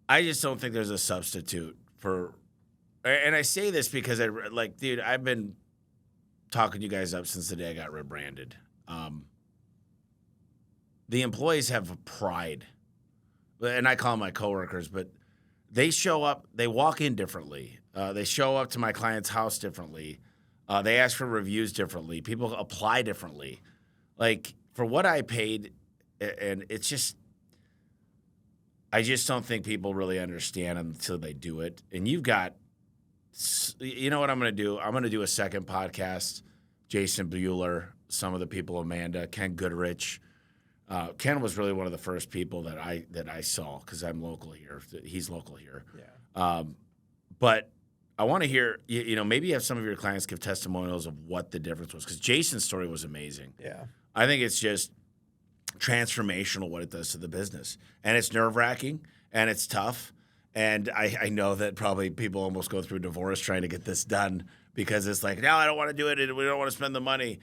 I just don't think there's a substitute for. And I say this because dude, I've been talking you guys up since the day I got rebranded. The employees have pride, and I call them my coworkers, but they show up, they walk in differently. They show up to my client's house differently. They ask for reviews differently. People apply differently. Like, for what I paid, and it's just, I just don't think people really understand until they do it. And you've got, you know what I'm going to do? I'm going to do a second podcast. Jason Bueller, some of the people, Amanda, Ken Goodrich. Ken was really one of the first people that I saw because I'm local here. He's local here. Yeah. But I want to hear, maybe you have some of your clients give testimonials of what the difference was, because Jason's story was amazing. Yeah. I think it's just transformational what it does to the business. And it's nerve-wracking, and it's tough. And I know that probably people almost go through divorce trying to get this done because it's like, no, I don't want to do it, and we don't want to spend the money.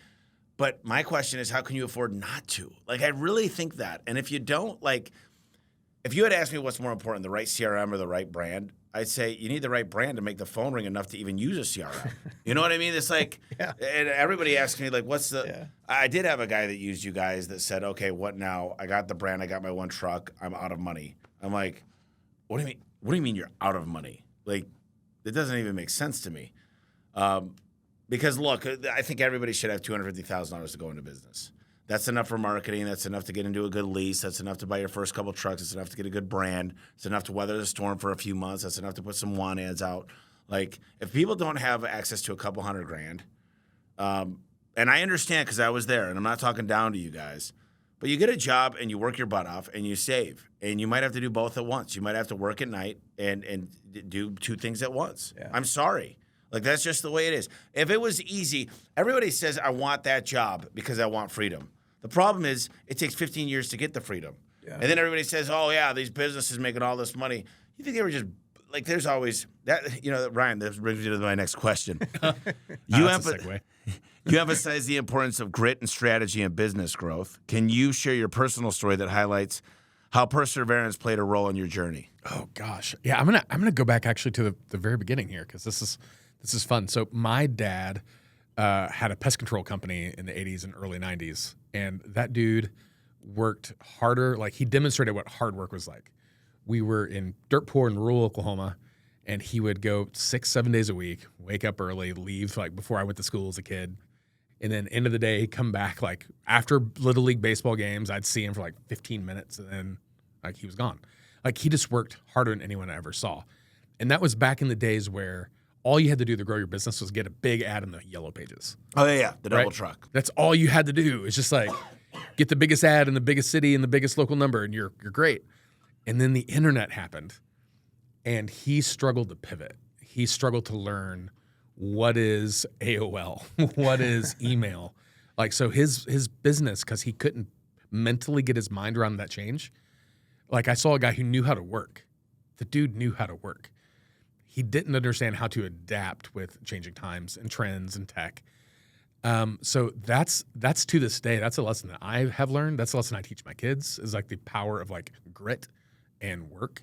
But my question is, how can you afford not to? Like, I really think that. And if you don't, if you had asked me what's more important, the right CRM or the right brand, I'd say you need the right brand to make the phone ring enough to even use a CRM. You know what I mean? It's like, yeah. And everybody asks me, what's the, yeah. I did have a guy that used you guys that said, okay, what now? I got the brand, I got my one truck, I'm out of money. I'm like, what do you mean? What do you mean you're out of money? Like, it doesn't even make sense to me. Because look, I think everybody should have $250,000 to go into business. That's enough for marketing. That's enough to get into a good lease. That's enough to buy your first couple trucks. It's enough to get a good brand. It's enough to weather the storm for a few months. That's enough to put some want ads out. Like, if people don't have access to a couple $100,000, and I understand because I was there, and I'm not talking down to you guys, but you get a job and you work your butt off and you save, and you might have to do both at once. You might have to work at night and do two things at once. Yeah. I'm sorry. Like, that's just the way it is. If it was easy, everybody says, I want that job because I want freedom. The problem is it takes 15 years to get the freedom. Yeah. And then everybody says, oh, yeah, these businesses making all this money. You think they were just, there's always, Ryan, that brings me to my next question. You emphasize the importance of grit and strategy in business growth. Can you share your personal story that highlights how perseverance played a role in your journey? Oh, gosh. Yeah, I'm gonna go back actually to the very beginning here because this is fun. So my dad had a pest control company in the 80s and early 90s. And that dude worked harder. Like, he demonstrated what hard work was like. We were in dirt poor in rural Oklahoma, and he would go 6-7 days a week, wake up early, leave before I went to school as a kid. And then end of the day, come back after Little League baseball games. I'd see him for 15 minutes, and then he was gone. He just worked harder than anyone I ever saw. And that was back in the days where all you had to do to grow your business was get a big ad in the yellow pages. Oh, yeah, the double truck. That's all you had to do. It's just get the biggest ad in the biggest city and the biggest local number, and you're great. And then the internet happened, and he struggled to pivot. He struggled to learn what is AOL, what is email. So his business, because he couldn't mentally get his mind around that change. I saw a guy who knew how to work. The dude knew how to work. He didn't understand how to adapt with changing times and trends and tech. So that's to this day, that's a lesson that I have learned. That's a lesson I teach my kids, is the power of grit and work.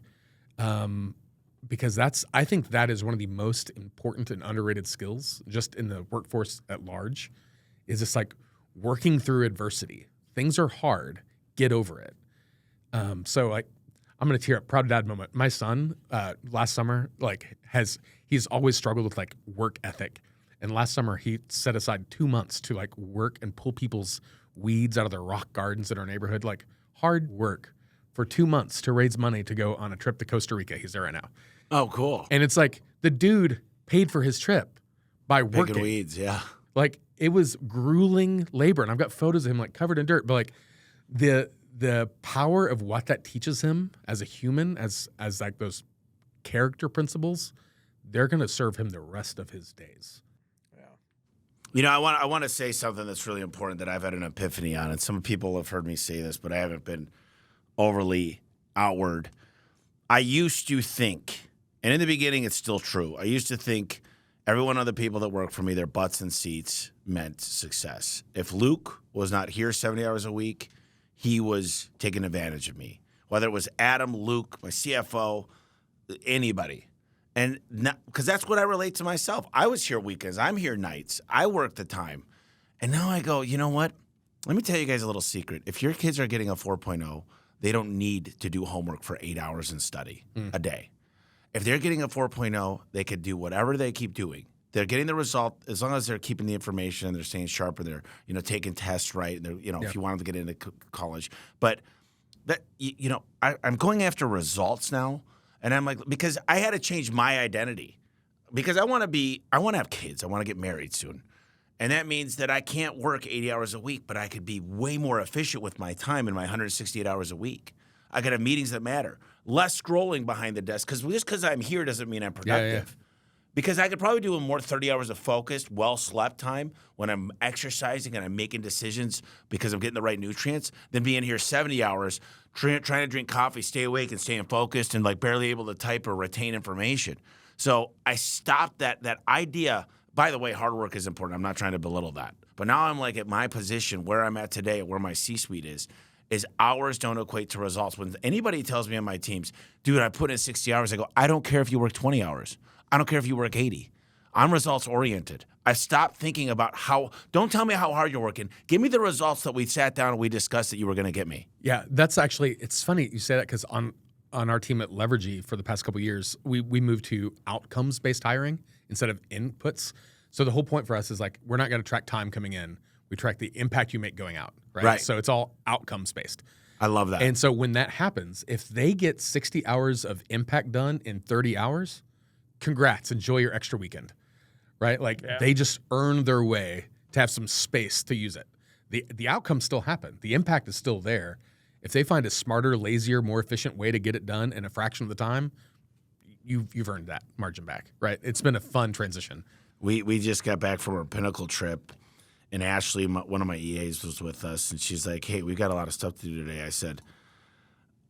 Because I think that is one of the most important and underrated skills just in the workforce at large, is just working through adversity. Things are hard, get over it. So I'm going to tear up. Proud dad moment. My son, last summer, he's always struggled with work ethic. And last summer, he set aside 2 months to work and pull people's weeds out of their rock gardens in our neighborhood. Hard work for 2 months to raise money to go on a trip to Costa Rica. He's there right now. Oh, cool. And it's the dude paid for his trip by working. Picking weeds, yeah. It was grueling labor. And I've got photos of him covered in dirt. But the power of what that teaches him as a human, as those character principles, they're going to serve him the rest of his days. Yeah. I want to say something that's really important that I've had an epiphany on, and some people have heard me say this, but I haven't been overly outward. I used to think And in the beginning, it's still true. I used to think every one of the people that work for me, their butts and seats meant success. If Luke was not here 70 hours a week, he was taking advantage of me. Whether it was Adam, Luke, my CFO, anybody. And because that's what I relate to myself. I was here weekends. I'm here nights. I work the time. And now I go, you know what? Let me tell you guys a little secret. If your kids are getting a 4.0, they don't need to do homework for 8 hours and study a day. If they're getting a 4.0, they could do whatever they keep doing. They're getting the result as long as they're keeping the information and they're staying sharp and they're taking tests right. And they're if you want them to get into college, but that I'm going after results now, and I'm like, because I had to change my identity because I want to have kids. I want to get married soon. And that means that I can't work 80 hours a week, but I could be way more efficient with my time in my 168 hours a week. I could have meetings that matter. Less scrolling behind the desk, because just because I'm here doesn't mean I'm productive. Yeah. Because I could probably do more 30 hours of focused, well-slept time when I'm exercising and I'm making decisions because I'm getting the right nutrients than being here 70 hours trying to drink coffee, stay awake, and staying focused and like barely able to type or retain information. So I stopped that idea. By the way, hard work is important. I'm not trying to belittle that. But now I'm like at my position where I'm at today, where my C-suite is hours don't equate to results. When anybody tells me on my teams, dude, I put in 60 hours, I go, I don't care if you work 20 hours. I don't care if you work 80. I'm results-oriented. I stopped thinking about don't tell me how hard you're working. Give me the results that we sat down and we discussed that you were going to get me. Yeah, that's actually, it's funny you say that because on our team at Leveragey for the past couple of years, we moved to outcomes-based hiring instead of inputs. So the whole point for us is like, we're not going to track time coming in. We track the impact you make going out, right? So it's all outcomes-based. I love that. And so when that happens, if they get 60 hours of impact done in 30 hours, congrats, enjoy your extra weekend, right? Like they just earn their way to have some space to use it. The outcomes still happen. The impact is still there. If they find a smarter, lazier, more efficient way to get it done in a fraction of the time, you've earned that margin back, right? It's been a fun transition. We just got back from our Pinnacle trip, and Ashley, one of my EAs, was with us, and she's like, hey, we've got a lot of stuff to do today. I said,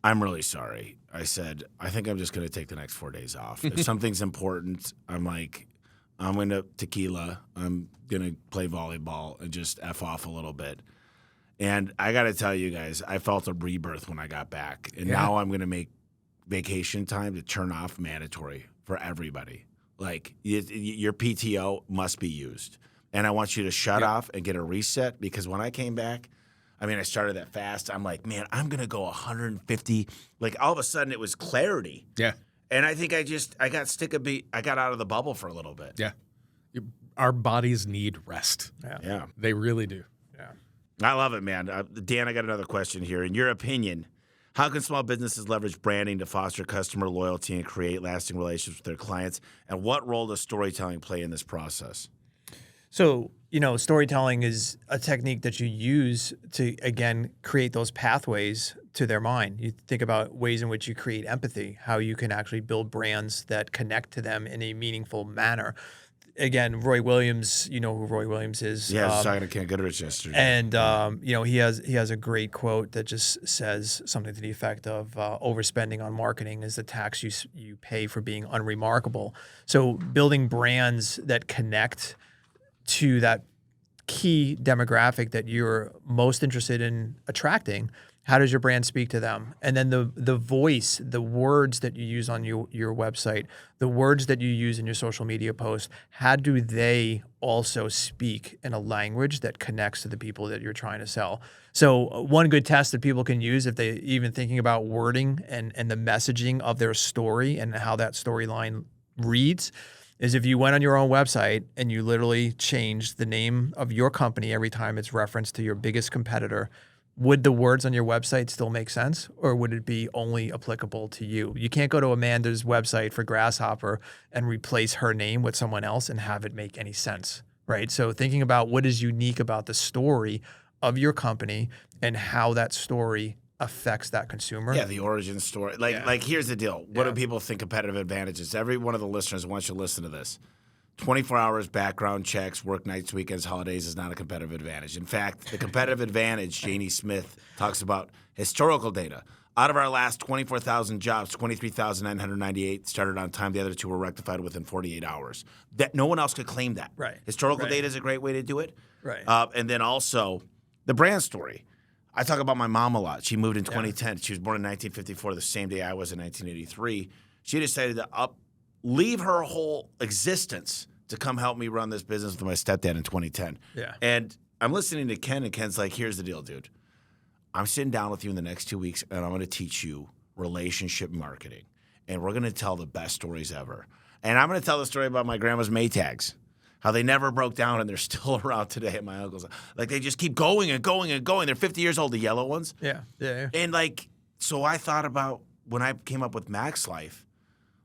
I'm really sorry. I said, I think I'm just going to take the next 4 days off. If something's important, I'm like, I'm going to tequila. I'm going to play volleyball and just F off a little bit. And I got to tell you guys, I felt a rebirth when I got back. And now I'm going to make vacation time to turn off mandatory for everybody. Like, your PTO must be used. And I want you to shut off and get a reset, because when I came back, I mean, I started that fast. I'm like, man, I'm going to go 150. Like, all of a sudden, it was clarity. Yeah. And I think I got out of the bubble for a little bit. Yeah. Our bodies need rest. Yeah. They really do. Yeah. I love it, man. Dan, I got another question here. In your opinion, how can small businesses leverage branding to foster customer loyalty and create lasting relationships with their clients? And what role does storytelling play in this process? So, storytelling is a technique that you use to, again, create those pathways to their mind. You think about ways in which you create empathy, how you can actually build brands that connect to them in a meaningful manner. Again, Roy Williams, you know who Roy Williams is. Yeah, I was talking to Ken Goodrich yesterday. And, he has a great quote that just says something to the effect of overspending on marketing is the tax you pay for being unremarkable. So building brands that connect to that key demographic that you're most interested in attracting, how does your brand speak to them? And then the voice, the words that you use on your website, the words that you use in your social media posts, how do they also speak in a language that connects to the people that you're trying to sell? So one good test that people can use if they even thinking about wording and the messaging of their story and how that storyline reads is if you went on your own website and you literally changed the name of your company every time it's referenced to your biggest competitor, would the words on your website still make sense, or would it be only applicable to you? You can't go to Amanda's website for Grasshopper and replace her name with someone else and have it make any sense, right? So thinking about what is unique about the story of your company and how that story affects that consumer. Yeah, the origin story. Like here's the deal. What do people think competitive advantages? Every one of the listeners wants you to listen to this. 24 hours, background checks, work nights, weekends, holidays is not a competitive advantage. In fact, the competitive advantage, Janie Smith talks about historical data. Out of our last 24,000 jobs, 23,998 started on time. The other 2 were rectified within 48 hours. That no one else could claim that. Right. Historical Right. data is a great way to do it. Right. And then also the brand story. I talk about my mom a lot. She moved in 2010. She was born in 1954, the same day I was in 1983. She decided to leave her whole existence to come help me run this business with my stepdad in 2010. Yeah. And I'm listening to Ken, and Ken's like, here's the deal, dude. I'm sitting down with you in the next 2 weeks, and I'm going to teach you relationship marketing. And we're going to tell the best stories ever. And I'm going to tell the story about my grandma's Maytags, how they never broke down, and they're still around today at my uncle's. Like, they just keep going and going and going. They're 50 years old, the yellow ones. Yeah. And, like, so I thought about when I came up with Max Life,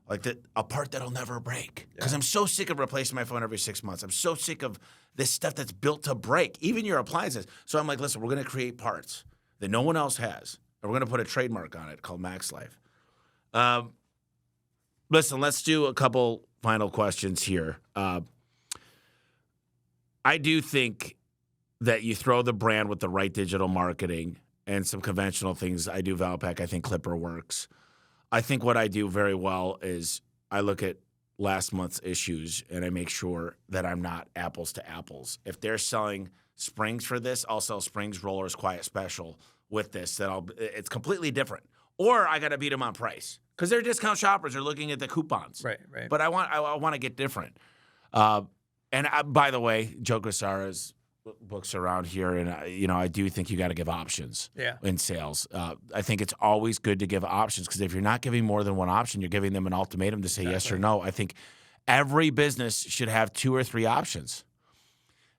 like a part that'll never break. Because I'm so sick of replacing my phone every 6 months. I'm so sick of this stuff that's built to break, even your appliances. So I'm like, listen, we're going to create parts that no one else has. And we're going to put a trademark on it called Max Life. Listen, let's do a couple final questions here. I do think that you throw the brand with the right digital marketing and some conventional things. I do Valpak. I think Clipper works. I think what I do very well is I look at last month's issues and I make sure that I'm not apples to apples. If they're selling springs for this, I'll sell springs, rollers, quiet special with this. It's completely different. Or I got to beat them on price because they're discount shoppers. They're looking at the coupons. Right. But I want to get different. By the way, Joe Grasara's books around here, and I do think you got to give options in sales. I think it's always good to give options because if you're not giving more than one option, you're giving them an ultimatum to say yes or no. I think every business should have 2 or 3 options.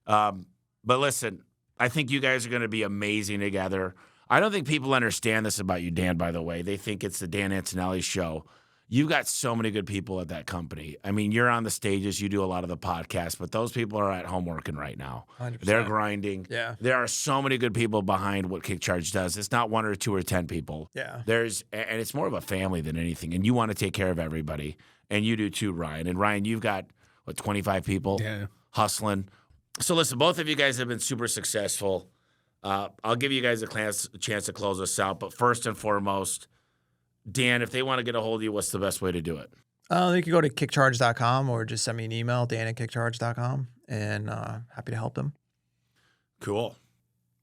But listen, I think you guys are going to be amazing together. I don't think people understand this about you, Dan, by the way. They think it's the Dan Antonelli show. You've got so many good people at that company. I mean, you're on the stages, you do a lot of the podcasts, but those people are at home working right now. 100%. They're grinding. Yeah. There are so many good people behind what KickCharge does. It's not 1 or 2 or 10 people. Yeah. And it's more of a family than anything. And you want to take care of everybody. And you do too, Ryan. And Ryan, you've got, 25 people hustling. So listen, both of you guys have been super successful. I'll give you guys a chance to close us out. But first and foremost, Dan, if they want to get a hold of you, what's the best way to do it? They can go to kickcharge.com or just send me an email, dan@kickcharge.com, and happy to help them. Cool.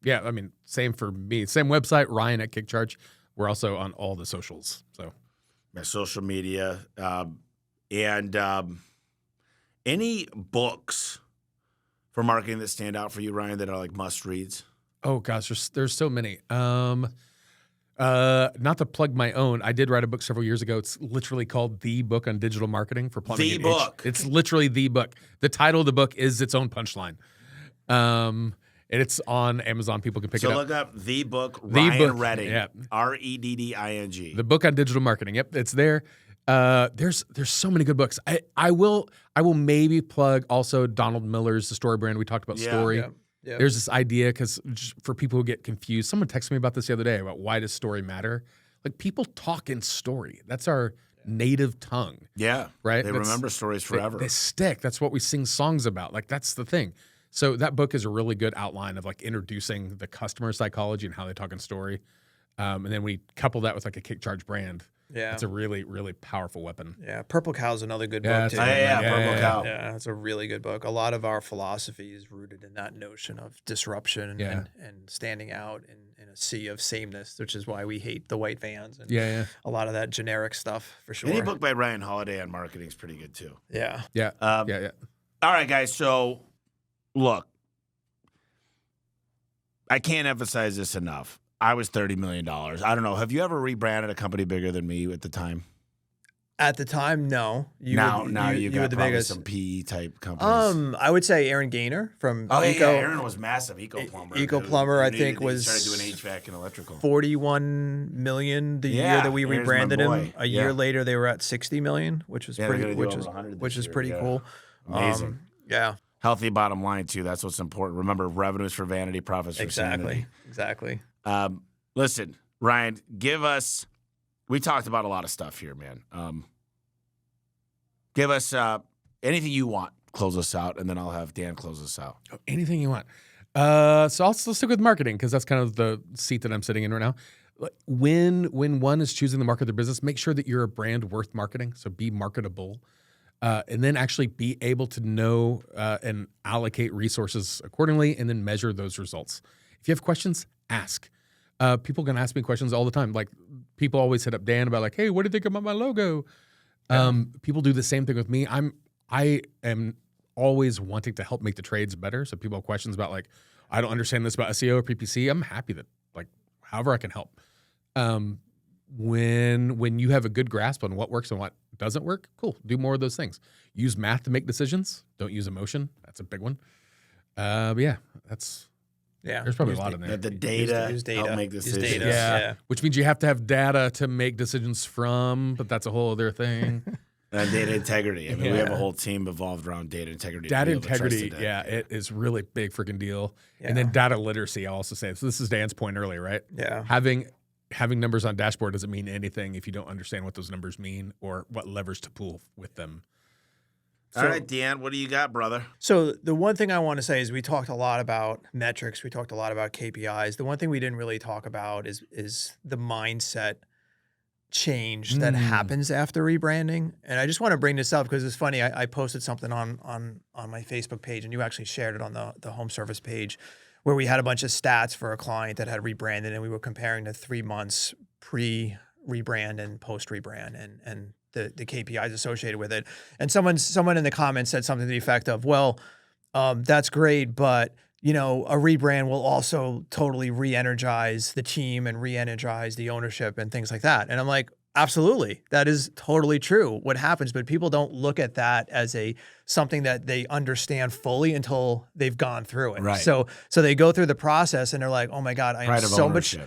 Yeah, I mean, same for me. Same website, Ryan at KickCharge. We're also on all the socials. So, my social media. And any books for marketing that stand out for you, Ryan, that are like must reads? oh gosh, there's so many. Not to plug my own, I did write a book several years ago. It's literally called The Book on Digital Marketing for Plumbing. The book. It's literally the book. The title of the book is its own punchline. And it's on Amazon. People can pick it up. So look up The Book, Ryan Redding. Yeah. Redding. The Book on Digital Marketing. Yep, it's there. There's so many good books. I will maybe plug also Donald Miller's The Story Brand. We talked about story. Yeah. Yep. There's this idea because for people who get confused, someone texted me about this the other day about why does story matter? Like people talk in story. That's our native tongue. Yeah. Right. They remember stories forever. They stick. That's what we sing songs about. Like that's the thing. So that book is a really good outline of like introducing the customer psychology and how they talk in story. And then we couple that with like a KickCharge brand. Yeah. It's a really, really powerful weapon. Yeah. Purple Cow is another good Yeah, book, too. Purple Cow. Yeah, it's a really good book. A lot of our philosophy is rooted in that notion of disruption and standing out in a sea of sameness, which is why we hate the white vans and a lot of that generic stuff, for sure. Any book by Ryan Holiday on marketing is pretty good, too. Yeah. Yeah. All right, guys. So, look, I can't emphasize this enough. I was $30 million. I don't know. Have you ever rebranded a company bigger than me at the time? At the time, no. You got the probably biggest. some PE type companies. I would say Aaron Gaynor from Eco. Aaron was massive. Eco Plumber. Eco Plumber, I think, was started doing HVAC and electrical. 41 million the year that we Aaron's rebranded my boy. him. A year later, they were at 60 million, which was pretty cool. Amazing. Yeah. Healthy bottom line too. That's what's important. Remember, revenues for vanity, profits for sanity. Exactly. Listen, Ryan, give us. We talked about a lot of stuff here, man. Give us anything you want. Close us out, and then I'll have Dan close us out. Anything you want. So let's stick with marketing because that's kind of the seat that I'm sitting in right now. when one is choosing to market their business, make sure that you're a brand worth marketing. So be marketable, and then actually be able to know and allocate resources accordingly, and then measure those results. If you have questions, ask. People can ask me questions all the time. Like people always hit up Dan about like, hey, what do you think about my logo? People do the same thing with me. I am always wanting to help make the trades better. So people have questions about like, I don't understand this about SEO or PPC. I'm happy that like, however I can help. When you have a good grasp on what works and what doesn't work, cool. Do more of those things. Use math to make decisions. Don't use emotion. That's a big one. But yeah, there's probably a lot in there. The data, use data. help make Use decisions. data. Yeah, which means you have to have data to make decisions from, but that's a whole other thing. Data integrity. I mean, we have a whole team evolved around data integrity. Data integrity, it is really big freaking deal. Yeah. And then data literacy, I'll also say. So this is Dan's point earlier, right? Yeah. Having numbers on dashboard doesn't mean anything if you don't understand what those numbers mean or what levers to pull with them. All right, Dan, what do you got, brother? So the one thing I want to say is we talked a lot about metrics. We talked a lot about KPIs. The one thing we didn't really talk about is the mindset change that happens after rebranding. And I just want to bring this up because it's funny. I posted something on my Facebook page, and you actually shared it on the home service page, where we had a bunch of stats for a client that had rebranded, and we were comparing the 3 months pre-rebrand and post-rebrand and the KPIs associated with it. And someone in the comments said something to the effect of, well, that's great, but a rebrand will also totally re-energize the team and re-energize the ownership and things like that. And I'm like, absolutely. That is totally true what happens, but people don't look at that as something that they understand fully until they've gone through it. Right. So they go through the process and they're like, oh my God, I am so much,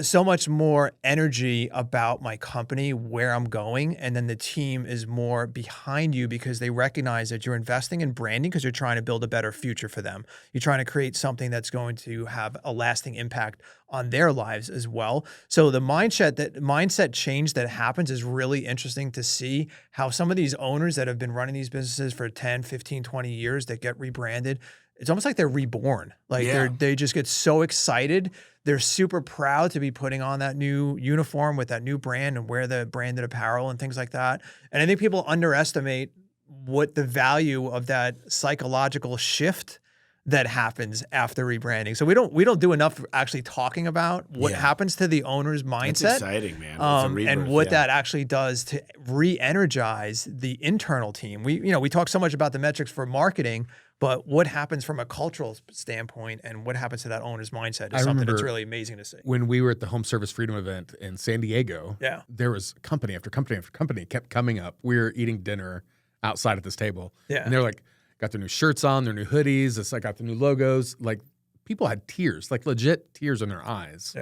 so much more energy about my company, where I'm going. And then the team is more behind you because they recognize that you're investing in branding because you're trying to build a better future for them. You're trying to create something that's going to have a lasting impact on their lives as well. So the mindset change that happens is really interesting to see how some of these owners that have been running these businesses for 10, 15, 20 years that get rebranded, it's almost like they're reborn. Like they just get so excited. They're super proud to be putting on that new uniform with that new brand and wear the branded apparel and things like that. And I think people underestimate what the value of that psychological shift that happens after rebranding. So we don't do enough actually talking about what happens to the owner's mindset. That's exciting, man. And what that actually does to re-energize the internal team. We talk so much about the metrics for marketing, but what happens from a cultural standpoint and what happens to that owner's mindset is something that's really amazing to see. When we were at the Home Service Freedom event in San Diego, there was company after company after company kept coming up. We were eating dinner outside at this table. And they're like, got their new shirts on, their new hoodies. It's like got the new logos. Like people had tears, like legit tears in their eyes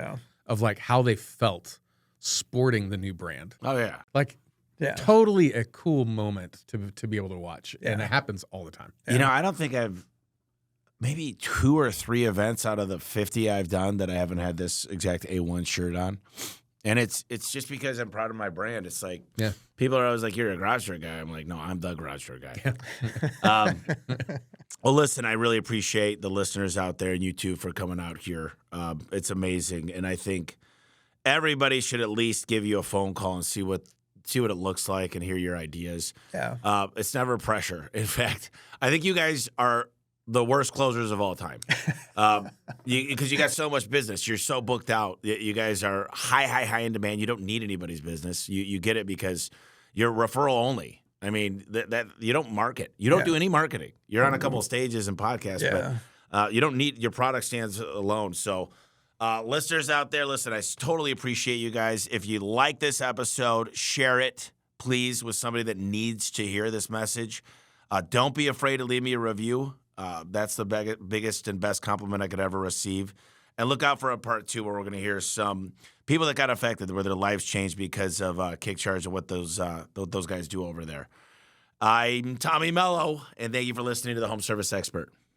of like how they felt sporting the new brand. Oh yeah. Like totally a cool moment to be able to watch. And it happens all the time. I don't think I've maybe 2 or 3 events out of the 50 I've done that I haven't had this exact A1 shirt on. And it's just because I'm proud of my brand. It's like people are always like, "You're a garage door guy." I'm like, "No, I'm the garage door guy." Well, listen, I really appreciate the listeners out there and you too for coming out here. It's amazing, and I think everybody should at least give you a phone call and see what it looks like and hear your ideas. Yeah, it's never pressure. In fact, I think you guys are the worst closers of all time, because you got so much business. You're so booked out. You guys are high in demand. You don't need anybody's business. You get it because you're referral only. I mean, that you don't market. You don't do any marketing. You're on a couple of stages and podcasts, but you don't need your product stands alone. So, listeners out there, listen, I totally appreciate you guys. If you like this episode, share it, please, with somebody that needs to hear this message. Don't be afraid to leave me a review. That's the biggest and best compliment I could ever receive. And look out for a part 2 where we're going to hear some people that got affected, where their lives changed because of KickCharge and what those guys do over there. I'm Tommy Mello, and thank you for listening to the Home Service Expert.